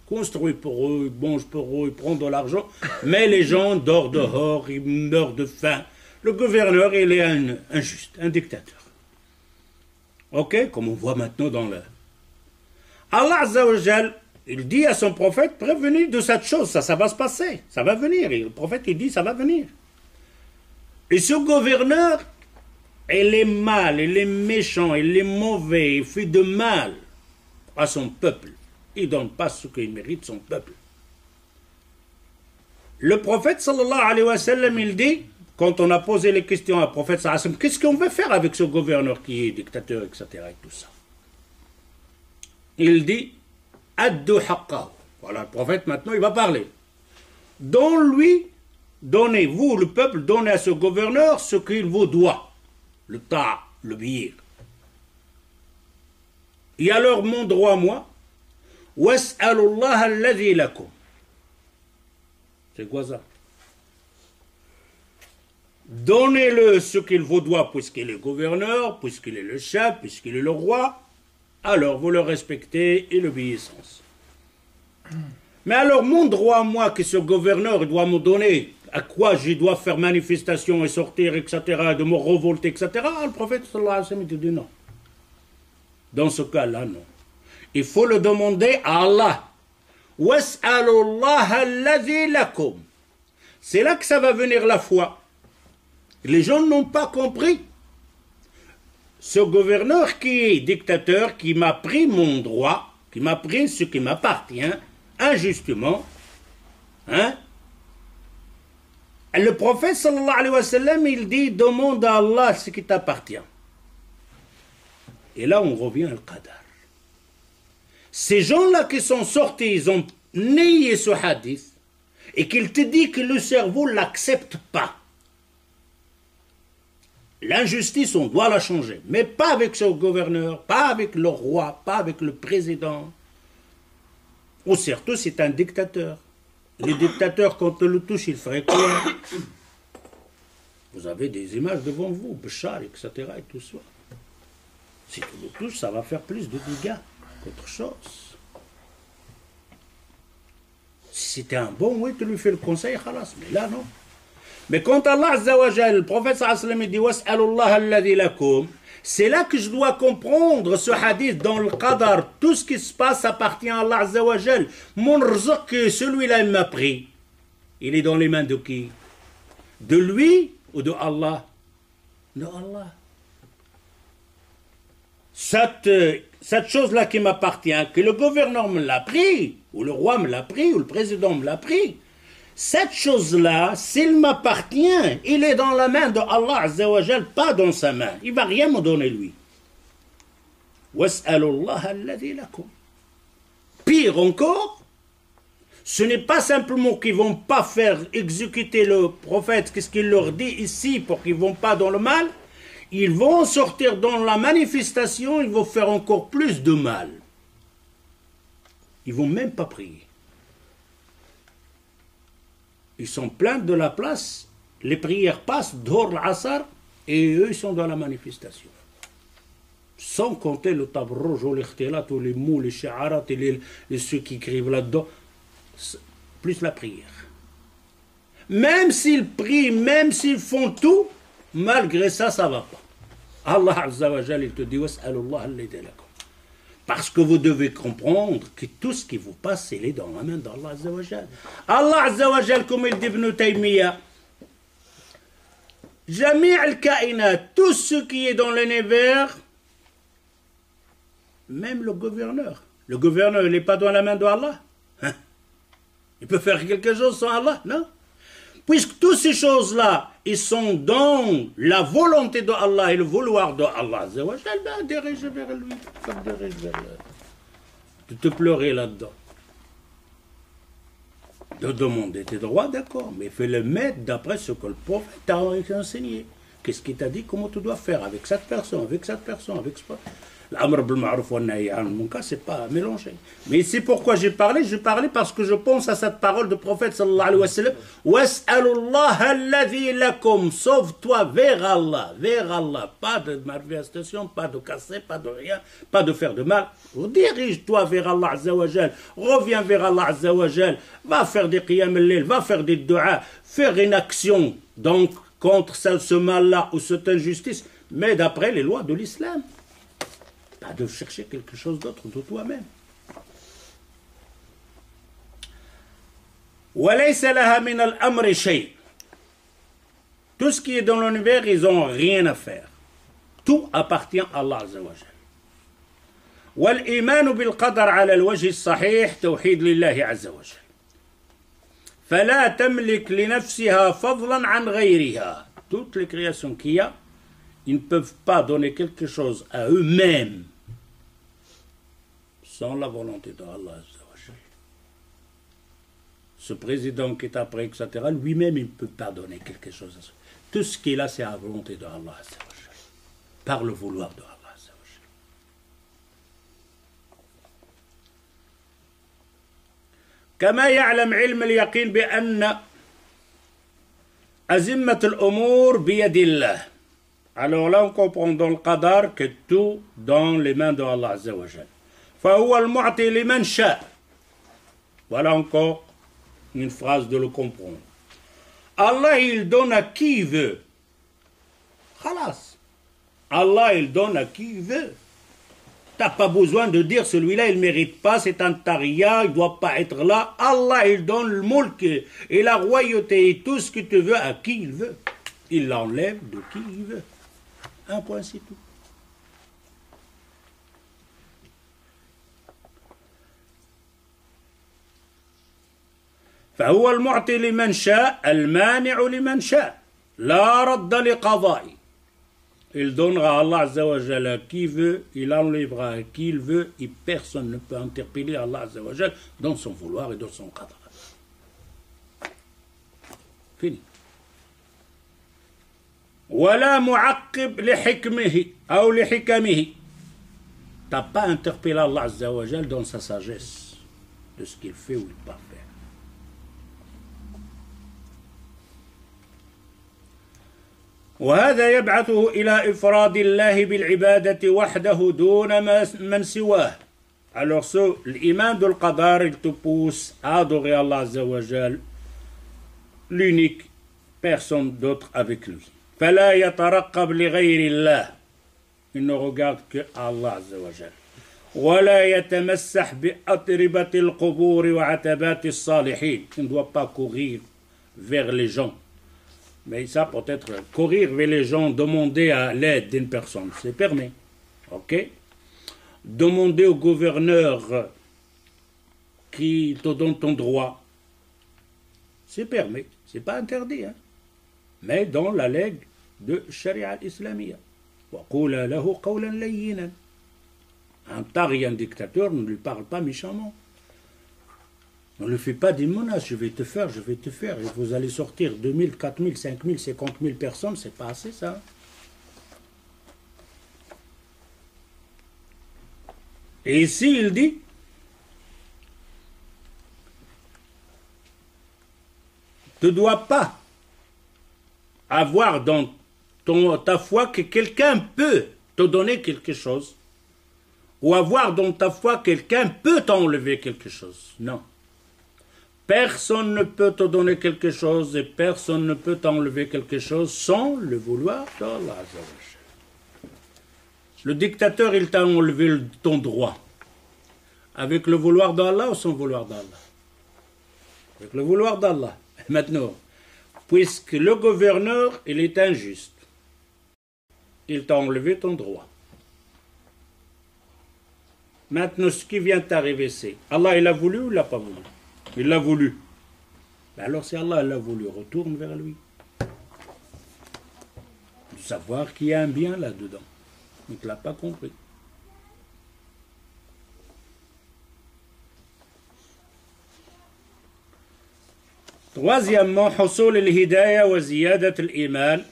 construisent pour eux, ils mangent pour eux, ils prennent de l'argent, mais les gens dorment dehors, ils meurent de faim. Le gouverneur, il est injuste, un dictateur. Ok, comme on voit maintenant dans le... Allah Azza wa Jal, il dit à son prophète, prévenez de cette chose, ça va se passer, ça va venir. Et le prophète, il dit, ça va venir. Et ce gouverneur, il est mal, il est méchant, il est mauvais, il fait de mal à son peuple. Il ne donne pas ce qu'il mérite, son peuple. Le prophète, sallallahu alayhi wa sallam, il dit, quand on a posé les questions au prophète, sallallahu alayhi wa sallam, qu'est-ce qu'on veut faire avec ce gouverneur qui est dictateur, etc. et tout ça. Il dit, Addu haqqahu. Voilà, le prophète maintenant il va parler. Donne-lui, donnez-vous, le peuple, donnez à ce gouverneur ce qu'il vous doit. Le ta', le bir. Et alors mon droit, moi, was'alullah alladhi lakum. C'est quoi ça? Donnez-le ce qu'il vous doit, puisqu'il est gouverneur, puisqu'il est le chef, puisqu'il est le roi. Alors vous le respectez et l'obéissance. Mais alors mon droit, moi, que ce gouverneur doit me donner, à quoi je dois faire manifestation et sortir, etc., de me révolter, etc., le prophète sallallahu alayhi wa sallam dit non. Dans ce cas-là, non. Il faut le demander à Allah. Was'alullah alladhi lakum. C'est là que ça va venir la foi. Les gens n'ont pas compris. Ce gouverneur qui est dictateur, qui m'a pris mon droit, qui m'a pris ce qui m'appartient, injustement, hein? Le prophète sallallahu alayhi wa sallam, il dit, demande à Allah ce qui t'appartient. Et là, on revient au qadar. Ces gens-là qui sont sortis, ils ont nié ce hadith, et qu'il te dit que le cerveau ne l'accepte pas. L'injustice, on doit la changer, mais pas avec ce gouverneur, pas avec le roi, pas avec le président. Ou surtout, c'est un dictateur. Les dictateurs, quand on le touche, ils feraient quoi? Vous avez des images devant vous, Bachar, etc. et tout ça. Si tu le touches, ça va faire plus de dégâts qu'autre chose. Si c'était un bon, oui, tu lui fais le conseil, khalas, mais là, non. Mais quand Allah Azza wa Jal, le prophète sallallahu alayhi wa sallam dit Was'alullah alladhi lakum, c'est là que je dois comprendre ce hadith dans le qadar. Tout ce qui se passe appartient à Allah Azza wa Jal. Mon rizq, celui-là, il m'a pris. Il est dans les mains de qui? De lui ou de Allah? De Allah. Cette chose-là qui m'appartient, que le gouverneur me l'a pris, ou le roi me l'a pris, ou le président me l'a pris, cette chose-là, s'il m'appartient, il est dans la main de Allah Azza wa Jal, pas dans sa main. Il ne va rien me donner lui. Was'alullah alladhi lakum. Pire encore, ce n'est pas simplement qu'ils ne vont pas faire exécuter le prophète, qu'est-ce qu'il leur dit ici pour qu'ils ne vont pas dans le mal. Ils vont sortir dans la manifestation, ils vont faire encore plus de mal. Ils ne vont même pas prier. Ils sont pleins de la place, les prières passent, Dhuhr, l'Asr, et eux ils sont dans la manifestation. Sans compter le tabarruj, l'ikhtilat, les mots, les shi'arat, et ceux qui écrivent là-dedans, plus la prière. Même s'ils prient, même s'ils font tout, malgré ça, ça ne va pas. Allah Azza wa Jal, il te dit Was'alullah alladhi lakum. Parce que vous devez comprendre que tout ce qui vous passe, il est dans la main d'Allah Azza wa Jal. Allah Azza wa Jal, comme il dit Ibn Taymiyyah, Jami' al-Kainat, tout ce qui est dans l'univers, même le gouverneur. Le gouverneur, il n'est pas dans la main d'Allah. Hein? Il peut faire quelque chose sans Allah? Non. Puisque toutes ces choses-là, ils sont dans la volonté de Allah et le vouloir de Allah, ben, dirige vers lui, dirige vers lui. De te pleurer là-dedans. De demander tes droits, d'accord, mais fais-le mettre d'après ce que le prophète t'a enseigné. Qu'est-ce qu'il t'a dit, comment tu dois faire avec cette personne, avec cette personne, avec ce... L'amr bil ma'ruf wa nahy anil munkar, c'est pas mélangé. Mais c'est pourquoi j'ai parlé parce que je pense à cette parole du prophète sallallahu alayhi wa sallam. Was'alullah alladhi lakum. Sauve-toi vers Allah. Pas de manifestation, pas de casser, pas de rien, pas de faire de mal. Dirige-toi vers Allah Azza wa Jal. Reviens vers Allah Azza wa Jal. Va faire des qiyam al-layl, va faire des du'a, faire une action donc contre ce mal-là ou cette injustice, mais d'après les lois de l'islam. Pas de chercher quelque chose d'autre de toi-même. Tout ce qui est dans l'univers, ils n'ont rien à faire. Tout appartient à Allah Azza wa Jal. والإيمان بالقدر على الوجه الصحيح توحيد لله عز وجل. فلا تملك لنفسها فضلا عن غيرها. Toutes les créations qu'il y a, ils ne peuvent pas donner quelque chose à eux-mêmes sans la volonté de Allah Azza wa Jal. Ce président qui est après, etc., lui-même, il ne peut pas donner quelque chose à ça. Tout ce qu'il a, c'est la volonté de Allah Azza wa Jal, par le vouloir de Allah Azza wa Jal. كما يعلم علم اليقين بأن أزمة الأمور بيد الله. Alors là, on comprend dans le qadar que tout dans les mains de Allah Azza wa Jal. فهو المعطي لمن شاء. Voilà encore une phrase de le comprendre. Allah, il donne à qui il veut. Khalas. Allah, il donne à qui il veut. Tu n'as pas besoin de dire celui-là, il ne mérite pas, c'est un taria, il ne doit pas être là. Allah, il donne le mulk et la royauté et tout ce que tu veux à qui il veut. Il l'enlève de qui il veut. Un point, c'est tout. فهو المعطي لمن شاء المانع لمن شاء لا رد لقضائه. Il donnera à Allah Azza wa Jal à qui veut, il enlèvera à qui il veut, et personne ne peut interpeller Allah Azza wa Jal dans son vouloir et dans son qadar. Fini. ولا معقب لحكمه أو لحكمه. T'as pas interpellé Allah Azza wa Jal dans sa sagesse de ce qu'il fait ou il ne pas faire. وهذا يبعثه إلى إفراد الله بالعبادة وحده دون من سواه. Alors l'iman de l'qadar, il te pousse à adorer Allah Azza wa Jal, l'unique, personne d'autre avec lui. فَلَا يَتَرَقَّبْ لِغَيْرِ اللَّهِ. Il ne regarde que Allah Azza wa Jal. وَلَا يَتَمَسَّحْ بِأَطْرِبَةِ الْقُبُورِ وَعَتَبَاتِ الصَّالِحِينَ. Il ne doit pas courir vers les gens. Mais ça peut-être courir vers les gens, demander à l'aide d'une personne, c'est permis. Ok? Demander au gouverneur qui te donne ton droit, c'est permis, c'est pas interdit, hein? Mais dans la lègue de Sharia islamia. وَقُولَ لَهُ قَوْلًا لَيِّنًا. Un tari, un dictateur, ne lui parle pas méchamment. On ne lui fait pas des menaces, je vais te faire, et vous allez sortir 2000, 4000, 5000, 50 000 personnes, c'est pas assez ça. Et ici, il dit, tu ne dois pas avoir dans ta foi que quelqu'un peut te donner quelque chose, ou avoir dans ta foi quelqu'un peut t'enlever quelque chose. Non. Personne ne peut te donner quelque chose et personne ne peut t'enlever quelque chose sans le vouloir d'Allah. Le dictateur, il t'a enlevé ton droit. Avec le vouloir d'Allah ou sans vouloir d'Allah? Avec le vouloir d'Allah. Maintenant, puisque le gouverneur, il est injuste, il t'a enlevé ton droit. Maintenant, ce qui vient t'arriver, c'est Allah, il a voulu ou il l'a pas voulu? Il l'a voulu. Alors si Allah l'a voulu, retourne vers lui. De savoir qu'il y a un bien là-dedans. Il ne l'a pas compris. Troisièmement, حصول الهداية وزيادة الإيمان.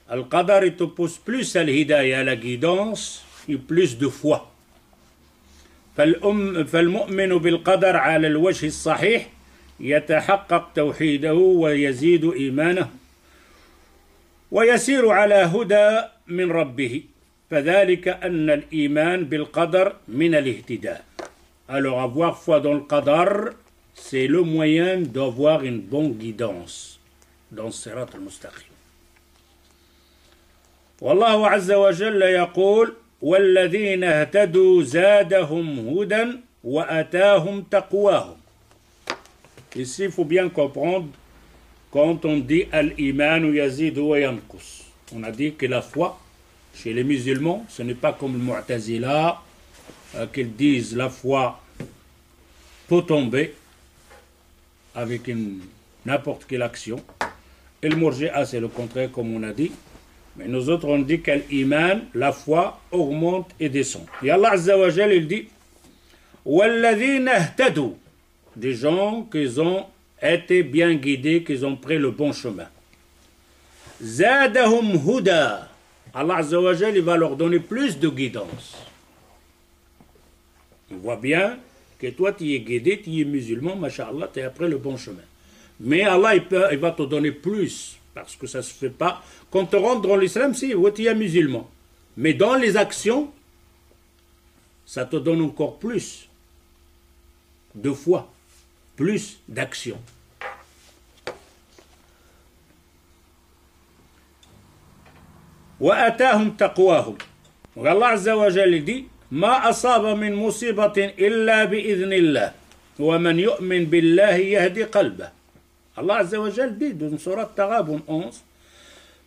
Al-Qadar, il te pousse plus à l'hidayah, à la guidance, et plus de foi. فالمؤمن بالقدر على الوجه الصحيح يتحقق توحيده ويزيد إيمانه ويسير على هدى من ربه فذلك أن الإيمان بالقدر من الاهتداء. Alors avoir foi dans le qadar, c'est le moyen d'avoir une bonne guidance dans الصراط المستقيم. والله عز وجل يقول والذين اهتدوا زادهم هدى وآتاهم تقواهم. Ici, il faut bien comprendre quand on dit al-iman yazid wa yanqus. On a dit que la foi chez les musulmans, ce n'est pas comme le Mu'tazila qu'ils disent la foi peut tomber avec n'importe quelle action. Et le Murji'a, c'est le contraire, comme on a dit. Mais nous autres, on dit qu'à l'iman, la foi augmente et descend. Et Allah Azza wa Jal, il dit وَالَّذِينَ اهْتَدُوا. Des gens qui ont été bien guidés, qui ont pris le bon chemin. زَادَهُمْ هُدَى. Allah Azza wa Jal, il va leur donner plus de guidance. On voit bien que toi, tu es guidé, tu es musulman, masha'Allah, tu es après le bon chemin. Mais Allah, il va te donner plus. Parce que ça ne se fait pas. Quand tu rentres dans l'islam, si, tu es musulman. Mais dans les actions, ça te donne encore plus de foi, plus d'action. وَأَتَاهُمْ تَقْوَاهُمْ. Allah Azza wa Jalla dit ما أصاب من مصيبة إلا بإذن الله ومن يؤمن بالله يهدي قلبه. Allah Azza wa Jal dit dans Surat Taghabun 11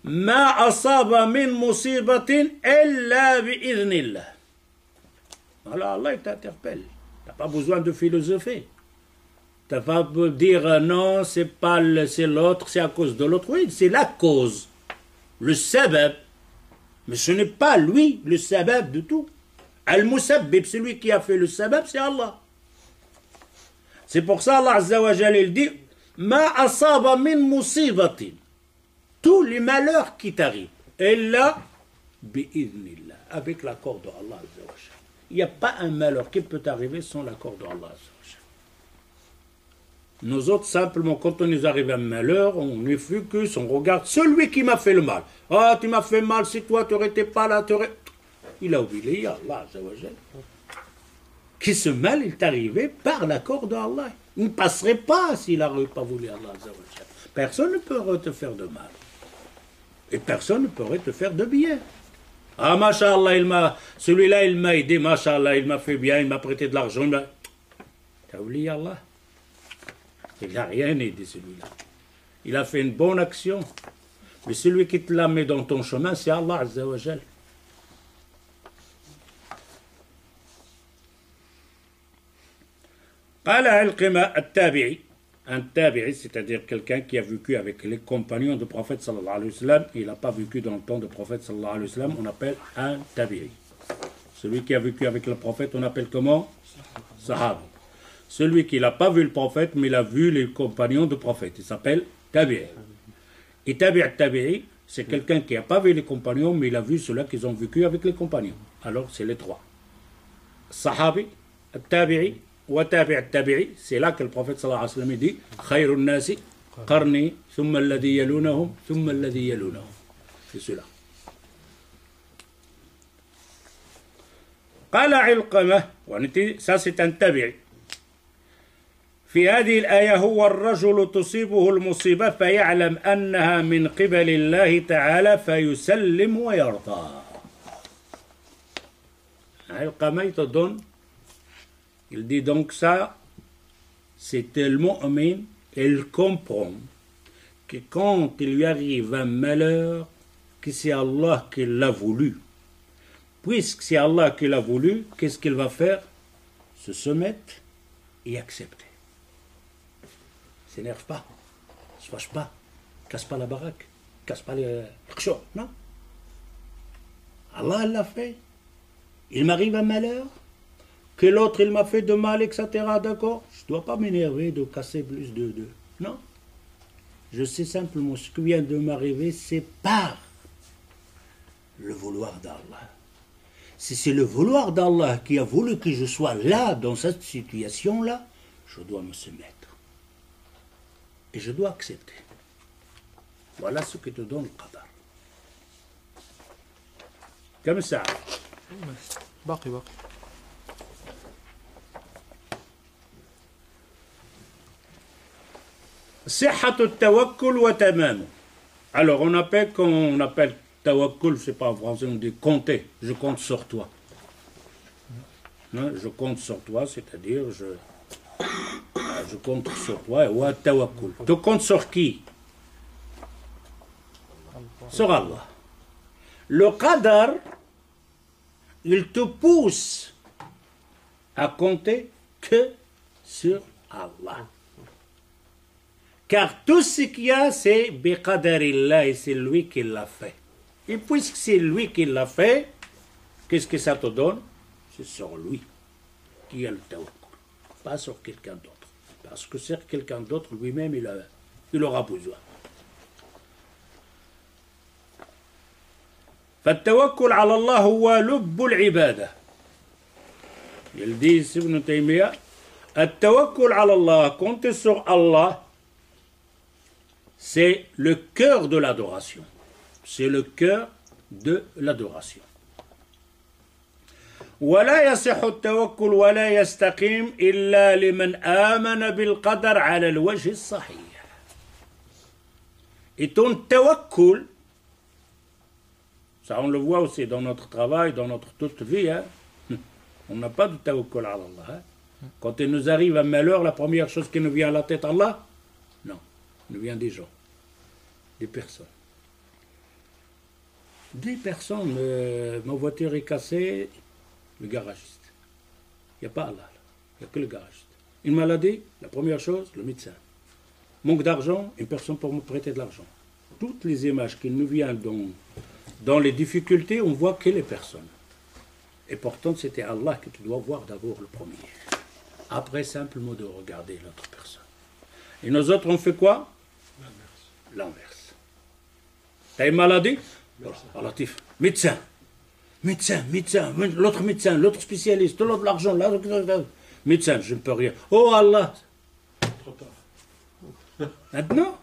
ما أصاب من مصيبة إلا بإذن الله. Alors Allah il t'interpelle. Tu n'as pas besoin de philosopher. Tu n'as pas besoin de dire non, c'est l'autre, c'est à cause de l'autre. Oui, c'est la cause, le sabab. Mais ce n'est pas lui le sabab de tout. Al-Musabbib, celui qui a fait le sabab, c'est Allah. C'est pour ça Allah Azza wa Jal il dit Ma asaba min musibatin. Tous les malheurs qui t'arrivent. Et là, bi'idhnillah, avec l'accord de Allah Azza wa Jal. Il n'y a pas un malheur qui peut arriver sans l'accord de Allah Azza wa Jal. Nous autres, simplement, quand on nous arrive un malheur, on ne fait que on regarde celui qui m'a fait le mal. Ah, tu m'as fait mal, si toi, tu n'aurais été pas là, tu aurais... Il a oublié Allah Azza wa Jal. Que ce mal est arrivé par l'accord d'Allah. Il ne passerait pas s'il n'aurait pas voulu Allah Azza wa Jal. Personne ne pourrait te faire de mal. Et personne ne pourrait te faire de bien. Ah, Masha'Allah, celui-là, il m'a aidé, Masha'Allah, il m'a fait bien, il m'a prêté de l'argent. T'as oublié Allah? Il n'a rien aidé, celui-là. Il a fait une bonne action. Mais celui qui te l'a mis dans ton chemin, c'est Allah Azza wa Jal. قال علقمة التابعي un tabi'i, c'est-à-dire quelqu'un qui a vécu avec les compagnons du prophète sallallahu alayhi wa sallam, il n'a pas vécu dans le temps du prophète sallallahu alayhi wa sallam, on appelle un tabi'i. Celui qui a vécu avec le prophète, on appelle comment? Sahaba. Celui qui n'a pas vu le prophète, mais il a vu les compagnons du prophète, il s'appelle tabi'i. Et tabi'i, c'est quelqu'un qui n'a pas vu les compagnons, mais il a vu ceux-là qui ont vécu avec les compagnons. Alors, c'est les trois. Sahabi, tabi'i, وتابع التابعي c'est là que le prophète صلى الله عليه وسلم dit خير الناس قرني ثم الذي يلونهم ثم الذي يلونهم c'est cela. قال علقمة ça c'est un تابعي في هذه الآية هو الرجل تصيبه المصيبة فيعلم أنها من قبل الله تعالى فيسلم ويرضى. علقمة il te donne. Il dit donc ça, c'est tellement humain, il comprend que quand il lui arrive un malheur, que c'est Allah qui l'a voulu. Puisque c'est Allah qui l'a voulu, qu'est-ce qu'il va faire? Se soumettre et accepter. Ne s'énerve pas, ne se fâche pas, casse pas la baraque, casse pas les choses, non. Allah l'a fait. Il m'arrive un malheur, que l'autre il m'a fait de mal, etc. D'accord? Je ne dois pas m'énerver de casser plus de... Non. Je sais simplement ce qui vient de m'arriver, c'est par le vouloir d'Allah. Si c'est le vouloir d'Allah qui a voulu que je sois là, dans cette situation-là, je dois me soumettre. Et je dois accepter. Voilà ce que te donne le qadar. Comme ça. باقي صحة التوكل وتمامه. Alors on appelle, quand on appelle tawakkul, c'est pas en français, on dit compter, je compte sur toi. Je compte sur toi, c'est-à-dire je compte sur toi, wa tawakkul. Tu comptes sur qui? Sur Allah. Le qadar, il te pousse à compter que sur Allah. Car tout ce qu'il y a, c'est biqadarillah, et c'est lui qui l'a fait. Et puisque c'est lui qui l'a fait, qu'est-ce que ça te donne? C'est sur lui qui a le tawakkul, pas sur quelqu'un d'autre. Parce que sur quelqu'un d'autre, lui-même, il aura besoin. فالتوكل على الله هو لب العبادة. Il dit Ibn Taymiyyah, التوكل على الله, compter sur Allah, c'est le cœur de l'adoration. C'est le cœur de l'adoration. ولا يصح التوكل ولا يستقيم إلا لمن آمن بالقدر على الوجه الصحيح. Et ton tawakkul, ça on le voit aussi dans notre travail, dans notre toute vie, hein. On n'a pas de tawakkul à Allah. Hein. Quand il nous arrive un malheur, la première chose qui nous vient à la tête, Allah? Non, il nous vient des gens, des personnes. Des personnes, ma voiture est cassée, le garagiste. Il n'y a pas Allah, il n'y a que le garagiste. Une maladie, la première chose, le médecin. Manque d'argent, une personne pour me prêter de l'argent. Toutes les images qui nous viennent dans les difficultés, on voit que les personnes. Et pourtant, c'était Allah que tu dois voir d'abord le premier. Après, simplement de regarder l'autre personne. Et nous autres, on fait quoi? L'inverse. T'as une maladie? Relatif. Médecin, l'autre spécialiste, l'autre l'argent, l'autre médecin, je ne peux rien. Oh Allah! Trop tard. Maintenant?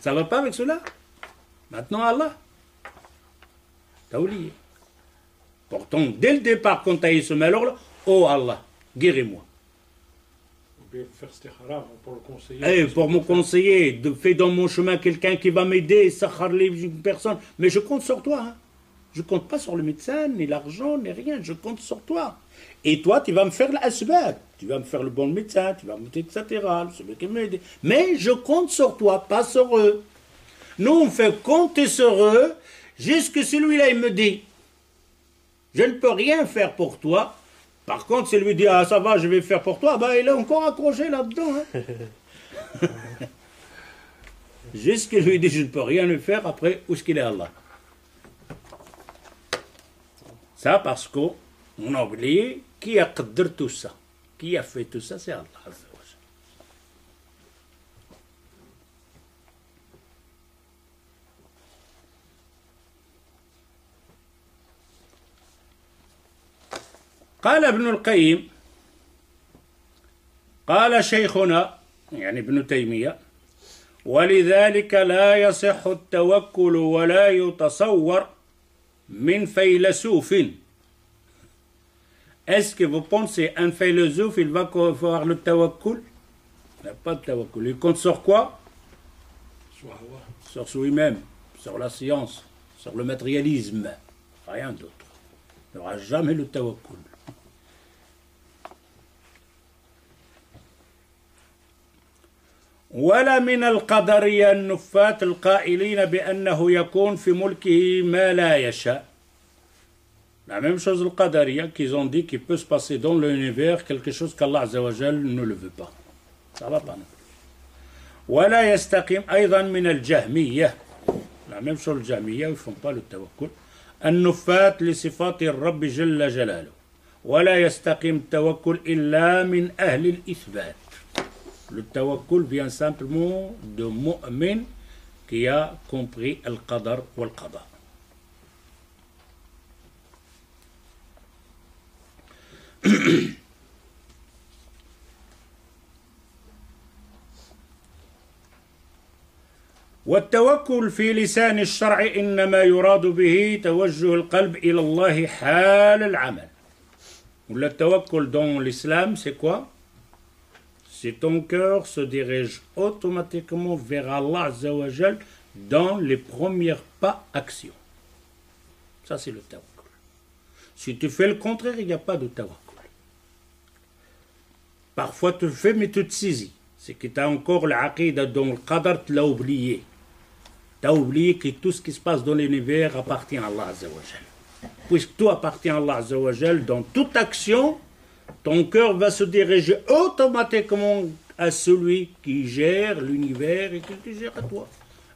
Ça ne va pas avec cela? Maintenant Allah? T'as oublié. Pourtant, dès le départ, quand tu as eu ce malheur-là, oh Allah, guéris-moi. bien faire istikhara pour le conseiller. Eh, pour me conseiller, de faire dans mon chemin quelqu'un qui va m'aider, une personne. Mais je compte sur toi. Hein. Je compte pas sur le médecin, ni l'argent, ni rien. Je compte sur toi. Et toi, tu vas me faire l'asbab. Tu vas me faire le bon médecin, tu vas me dire, etc. Celui qui m'aide. Mais je compte sur toi, pas sur eux. Nous, on fait compter sur eux, jusque celui-là, il me dit, je ne peux rien faire pour toi. Par contre, si lui dit, ah ça va, je vais faire pour toi, ben, il est encore accroché là-dedans. Hein. Jusque lui dit, je ne peux rien lui faire, après, où est-ce qu'il est Allah? Ça, parce qu'on a oublié qui a qadr tout ça. Qui a fait tout ça, c'est Allah. قال ابن القيم قال شيخنا يعني ابن تيمية ولذلك لا يصح التوكل ولا يتصور من فيلسوف. Est-ce que vous pensez un philosophe il va avoir le tawakkul? Il n'a pas de tawakkul. Il compte sur quoi? Sur lui-même, sur la science, sur le matérialisme, rien d'autre. Il n'aura jamais le tawakkul. ولا من القدرية النفاة القائلين بأنه يكون في ملكه ما لا يشاء. La même chose le qadariya qu'ils ont dit qu'il peut se passer dans l'univers quelque chose qu'Allah Azza wa Jal ne le veut pas. Ça va pas non plus. ولا يستقيم أيضا من الجهمية. La même chose le jahmiyya, ils font pas le tawakkul. النفاة لصفات الرب جل جلاله. ولا يستقيم التوكل إلا من أهل الإثبات. Le tawakkul vient simplement de mu'min qui a compris al-qadar ou al-qada. والتوكل في لسان الشرع إنما يراد به توجه القلب إلى الله حال العمل. Le tawakkul dans l'islam, c'est quoi? Si ton cœur se dirige automatiquement vers Allah Azza wa Jal dans les premiers pas actions. Ça, c'est le tawakkul. Si tu fais le contraire, il n'y a pas de tawakkul. Parfois, tu le fais, mais tu te saisis. C'est que tu as encore l'aqidah dans le qadar, tu l'as oublié. Tu as oublié que tout ce qui se passe dans l'univers appartient à Allah Azza wa Jal. Puisque tout appartient à Allah Azza wa Jal, dans toute action, ton cœur va se diriger automatiquement à celui qui gère l'univers et qui te gère à toi.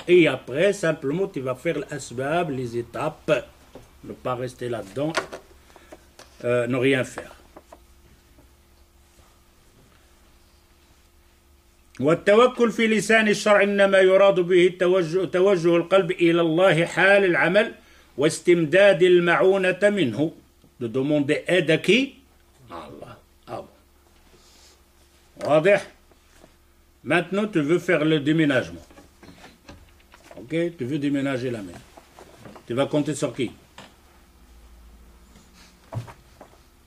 Et après, simplement, tu vas faire l'asbab, les étapes, ne pas rester là-dedans, ne rien faire. والتوكل في لسان الشرع إنما يراد به توجه القلب إلى الله حال العمل واستمداد المعونة منه. De demander aide à qui? Allah. Ah bon. واضح? Maintenant, tu veux faire le déménagement. Ok? Tu veux déménager la maison. Tu vas compter sur qui?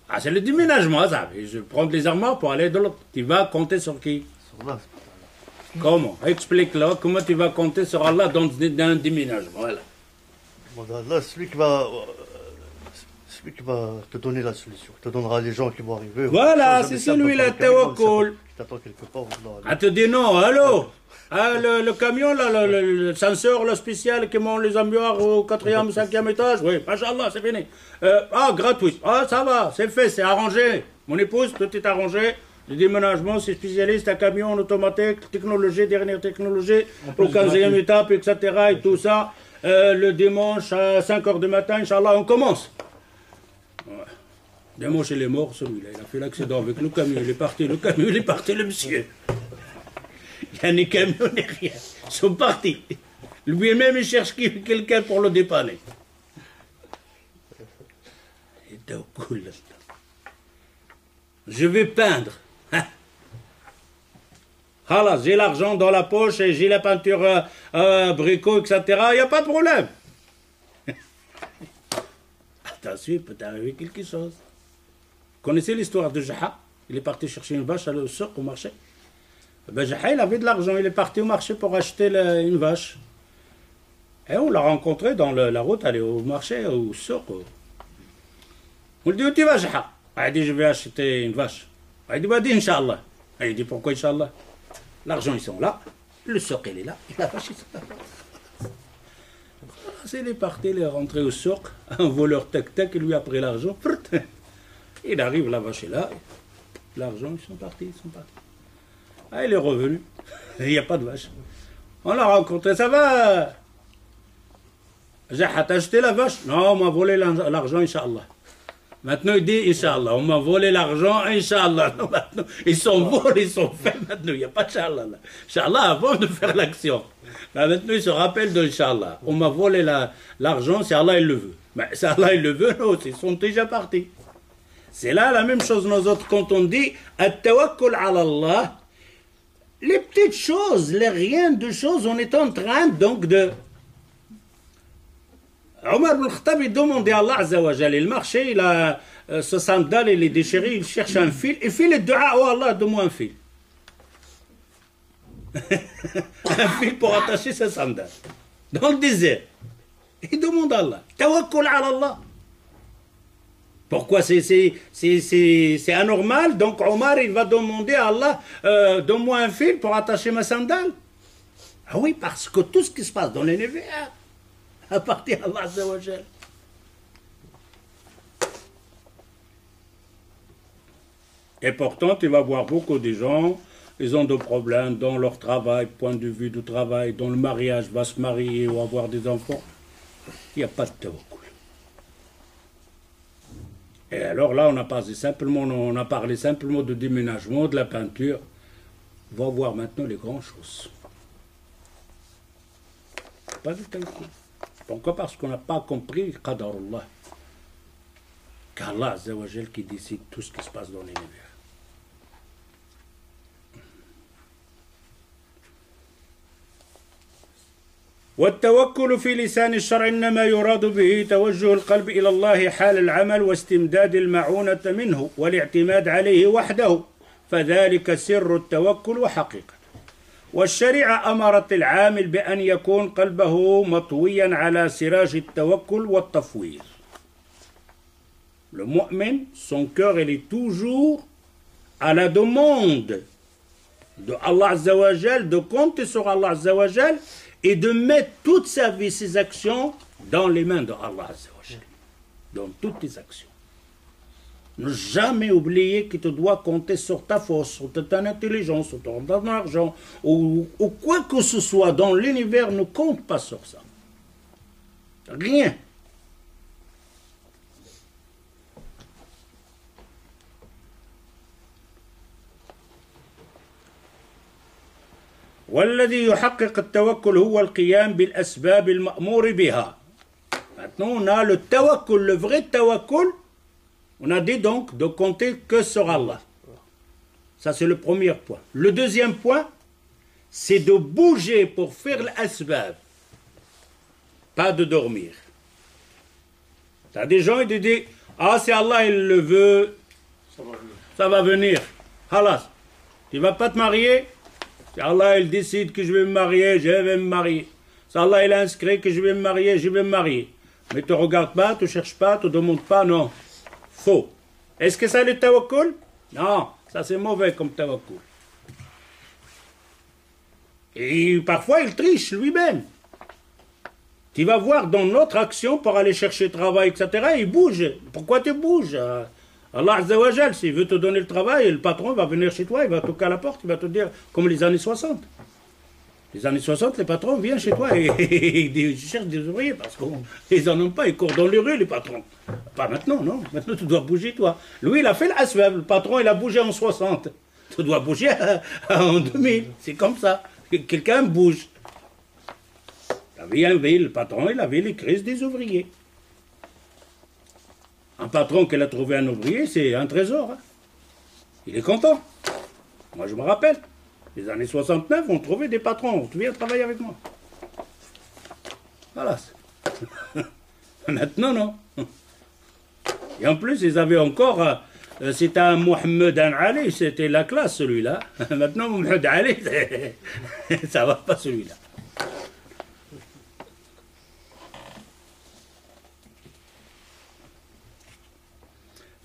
Ah, c'est le déménagement, ça. Je prends les armoires pour aller de l'autre. Tu vas compter sur qui? Sur Allah. Comment? Explique-le. Comment tu vas compter sur Allah dans un déménagement? Voilà. Allah, celui qui va te donner la solution, qui te donnera les gens qui vont arriver. Voilà, c'est celui-là, tawakkul. Qui t'attend quelque part. Ah, te dit non, allô? Ah, le camion, là, le senseur, le spécial qui monte les améliore au 4e, 5e étage. Oui, machallah, c'est fini. Gratuit. Ah, ça va, c'est fait, c'est arrangé. Mon épouse, tout est arrangé. Le déménagement, c'est spécialiste, un camion en automatique, technologie, dernière technologie, au 15e étape, etc. et tout ça. Le dimanche à 5h du matin, Inch'Allah, on commence. Ouais. Dimanche, il est mort, celui-là. Il a fait l'accident avec le camion. Il est parti, le monsieur. Il n'y a ni camion, ni rien. Ils sont partis. Lui-même, il cherche quelqu'un pour le dépanner. C'est cool. Je vais peindre. Voilà, j'ai l'argent dans la poche et j'ai la peinture bricot, etc. Il n'y a pas de problème. Attention, il peut arriver quelque chose. Vous connaissez l'histoire de Jaha? Il est parti chercher une vache au souk, au marché. Ben, Jaha, il avait de l'argent, il est parti au marché pour acheter une vache. Et on l'a rencontré dans la route, aller au marché, au souk. On lui dit, où tu vas, Jaha? Il dit, je vais acheter une vache. Il dit, bah, dis, Inch'Allah. Il dit, pourquoi, Inch'Allah? L'argent, ils sont là, le souk, il est là, et la vache, ils sont là. Il est parti, il est rentré au souk, un voleur tac-tac, il lui a pris l'argent. Il arrive, la vache est là, l'argent, ils sont partis. Ah, il est revenu, il n'y a pas de vache. On l'a rencontré, ça va? T'as acheté la vache? Non, on m'a volé l'argent, Inch'Allah. Maintenant, il dit, Inch'Allah, on m'a volé l'argent, Inch'Allah. Maintenant, ils sont volés, ils sont faits, maintenant, il n'y a pas d'Inch'Allah. Inch'Allah, avant de faire l'action. Là, maintenant, il se rappelle de Inch'Allah. On m'a volé l'argent, c'est Allah, il le veut. Mais c'est Allah, il le veut, non, ils sont déjà partis. C'est là la même chose, nous autres, quand on dit, At-tawakkul ala Allah, les petites choses, les rien de choses, on est en train donc de... Omar ibn Khattab, il demandait à Allah Azza wa Jal, il marchait, il a ce sandal, il est déchiré, il cherche un fil, il fait le dua, oh Allah, donne-moi un fil. Un fil pour attacher ce sandal. Dans le désert. Il demande à Allah, tawakkul ala Allah. Pourquoi c'est anormal? Donc Omar, il va demander à Allah, donne-moi un fil pour attacher ma sandale. Ah oui, parce que tout ce qui se passe dans l'univers appartient à Allah Azza wa Jal. Et pourtant, tu vas voir beaucoup de gens, ils ont des problèmes dans leur travail, point de vue du travail, dans le mariage, va se marier ou avoir des enfants. Il n'y a pas de tawakkul. Et alors là, on a parlé simplement de déménagement, de la peinture. On va voir maintenant les grandes choses. Pas de tawakkul. Pourquoi? Parce qu'on n'a pas compris Qadarullah. Qu'Allah Azza wa Jal qui décide tout ce qui se passe dans l'univers. والتوكل في لسان الشرع إنما يراد به توجه القلب إلى الله حال العمل واستمداد المعونة منه والاعتماد عليه وحده فذلك سر التوكل وحقيقته والشريعة أمرت العامل بأن يكون قلبه مطويا على سراج التوكل والتفويض. Le mu'min, son cœur, il est toujours à la demande de Allah Azza wa Jal, de compter sur Allah Azza wa Jal et de mettre toute sa vie, ses actions dans les mains de Allah Azza wa Jal. Dans toutes tes actions. Ne jamais oublier que tu dois compter sur ta force, sur ta intelligence, sur ton argent, ou quoi que ce soit dans l'univers, ne compte pas sur ça. Rien. والذي يحقق التوكل هو القيام بالأسباب المأمور بها. Maintenant, on a le tawakkul, le vrai tawakkul. On a dit donc de compter que sur Allah. Ça, c'est le premier point. Le deuxième point, c'est de bouger pour faire l'asbab. Pas de dormir. T'as des gens, ils te disent, ah, si Allah, il le veut, ça va venir. Halas. Tu ne vas pas te marier? Si Allah, il décide que je vais me marier, je vais me marier. Si Allah, il a inscrit que je vais me marier, je vais me marier. Mais tu ne regardes pas, tu ne cherches pas, tu ne demandes pas, non. Faux. Est-ce que ça le tawakkul? Non, ça c'est mauvais comme tawakkul. Et parfois il triche lui-même. Tu vas voir dans notre action pour aller chercher travail, etc., il bouge. Pourquoi tu bouges? Allah Azza wa Jal, s'il veut te donner le travail, le patron va venir chez toi, il va toquer à la porte, il va te dire, comme les années 60. Les années 60, les patrons viennent chez toi et ils cherchent des ouvriers parce qu'ils n'en ont pas, ils courent dans les rues, les patrons. Pas maintenant, non. Maintenant, tu dois bouger, toi. Lui, il a fait l'aswab, le patron, il a bougé en 60. Tu dois bouger en 2000. C'est comme ça. Quelqu'un bouge. Le patron, il avait les crises des ouvriers. Un patron qui a trouvé un ouvrier, c'est un trésor. Hein. Il est content. Moi, je me rappelle. Les années 69, on trouvait des patrons. Tu viens travailler avec moi. Voilà. Maintenant, non. Et en plus, ils avaient encore C'est un Mohamed Ali, c'était la classe celui-là. Maintenant, Mohamed Ali, ça va pas celui-là.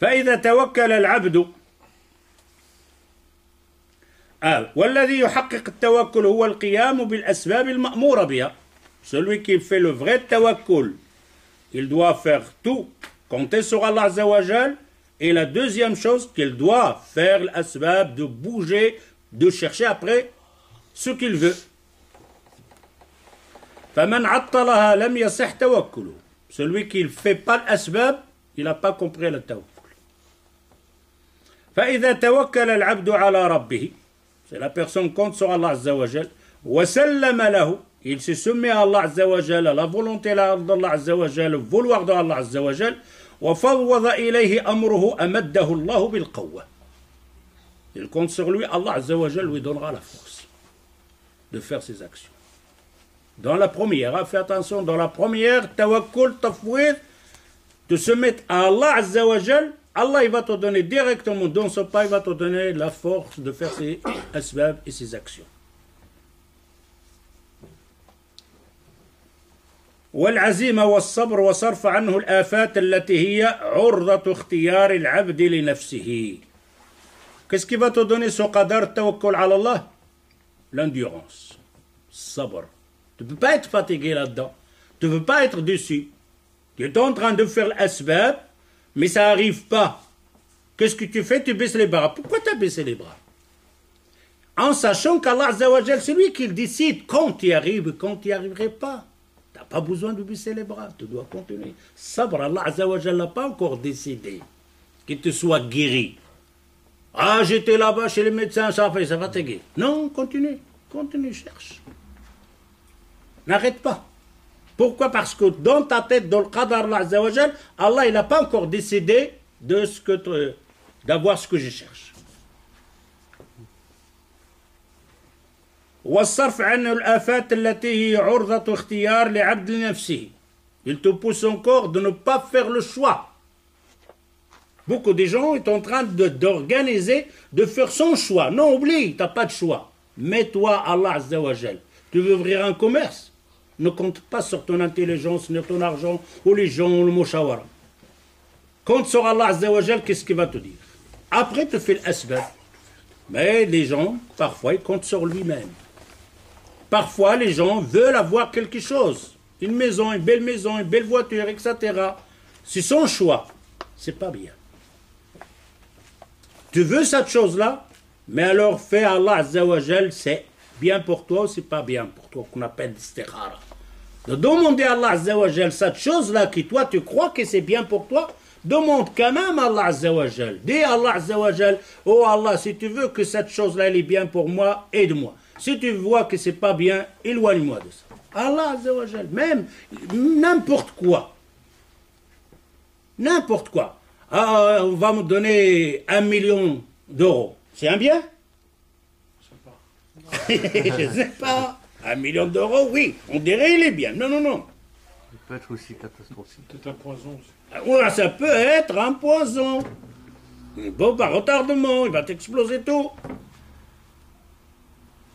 فإذا توكل العبد والذي يحقق التوكل هو القيام بالأسباب المأمورة بها. Celui qui fait le vrai tawakkul, il doit faire tout, compter sur Allah Azza wa Jal. Et la deuxième chose qu'il doit faire l'asbab, de bouger, de chercher après ce qu'il veut. فمن عطلها لم يصح توكله. Celui qui ne fait pas l'asbab, il n'a pas compris le tawakkul. فإذا توكل العبد على ربه, c'est la personne compte sur Allah Azza wa Jal, وسلم له, il se soumet à Allah Azza wa Jal, à la volonté d'Allah Azza wa Jal, le vouloir d'Allah Azza wa Jal, وفوض إليه أمره أمده الله بالقوة. Il compte sur lui, Allah Azza wa Jal lui donnera la force de faire ses actions. Dans la première, fais attention, dans la première, tawakkul, tafwid, de se mettre à Allah Azza wa Jal, Allah il va te donner directement dans ce pas, il va te donner la force de faire ses asbab et ses actions. والعزيمة والصبر وصرف عنه الآفات التي هي عرضة اختيار العبد لنفسه. Qu'est-ce qui va te donner ce qadar tawakkul ala Allah? L'endurance, sabr. Tu ne peux pas être fatigué là-dedans. Tu ne peux pas être dessus. Tu es en train de faire l'asbab, mais ça n'arrive pas. Qu'est-ce que tu fais? Tu baisses les bras. Pourquoi tu as baissé les bras? En sachant qu'Allah Azza wa Jal, c'est lui qui décide quand tu y arrives et quand tu n'y arriverais pas. Tu n'as pas besoin de baisser les bras, tu dois continuer. Sabr, Allah Azza wa Jal n'a pas encore décidé qu'il te soit guéri. Ah, j'étais là-bas chez les médecins, ça va te guérir. Non, continue, cherche. N'arrête pas. Pourquoi? Parce que dans ta tête, dans le qadar Allah Azza wa Jal, Allah il n'a pas encore décidé d'avoir ce que je cherche. والصرف عنه الآفات التي هي عرضة اختيار لعبد لنفسه. Il te pousse encore de ne pas faire le choix. Beaucoup de gens sont en train d'organiser, de faire son choix. Non, oublie, tu n'as pas de choix. Mets-toi Allah Azza wa Jal. Tu veux ouvrir un commerce? Ne compte pas sur ton intelligence, ni ton argent, ou les gens, ou le mushawara. Compte sur Allah Azza wa Jal, qu'est-ce qu'il va te dire? Après, tu fais l'asbab. Mais les gens, parfois, ils comptent sur lui-même. Parfois, les gens veulent avoir quelque chose. Une maison, une belle voiture, etc. C'est son choix. C'est pas bien. Tu veux cette chose-là, mais alors fais Allah Azza wa Jal, c'est bien pour toi ou c'est pas bien pour toi, qu'on appelle l'istikhara. De demander à Allah Azza wa Jal cette chose-là qui toi tu crois que c'est bien pour toi, demande quand même à Allah Azza wa Jal. Dis à Allah Azza wa Jal, oh Allah, si tu veux que cette chose-là elle est bien pour moi, aide-moi. Si tu vois que c'est pas bien, éloigne-moi de ça. Allah Azza wa Jal, même n'importe quoi. N'importe quoi. Ah, on va me donner 1 million d'euros. C'est un bien? Je ne sais pas. 1 million d'euros, oui. On dirait il est bien. Non. Il peut être aussi catastrophique. C'est un poison aussi. Ouais, ça peut être un poison. Bon, par retardement, il va t'exploser tout.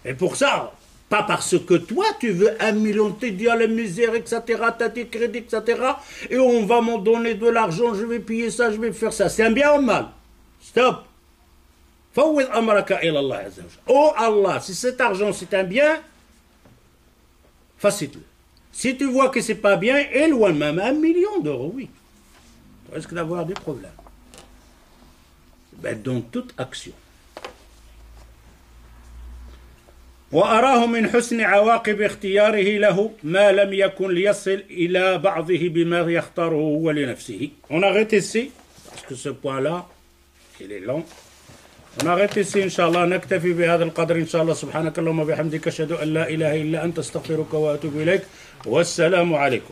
Et pour ça, pas parce que toi, tu veux 1 million, tu dis à la misère, etc., tu as tes crédits, etc., et on va m'en donner de l'argent, je vais payer ça, je vais faire ça. C'est un bien ou mal? Stop. Fawwid amraka ila Allah Azza wa Jalla. Oh Allah, si cet argent c'est un bien, facile. Si tu vois que c'est pas bien, éloigne même 1 million d'euros, oui. Tu risques d'avoir des problèmes. Ben, dans toute action. وأراه من حسن عواقب اختياره له ما لم يكن ليصل إلى بعضه بما يختاره هو لنفسه. On arrête ici, parce que ce point-là, il est long. On arrête ici إن شاء الله. نكتفي بهذا القدر إن شاء الله. سبحانك اللهم وبحمدك أشهد أن لا إله إلا أنت أستغفرك وأتوب إليك. والسلام عليكم.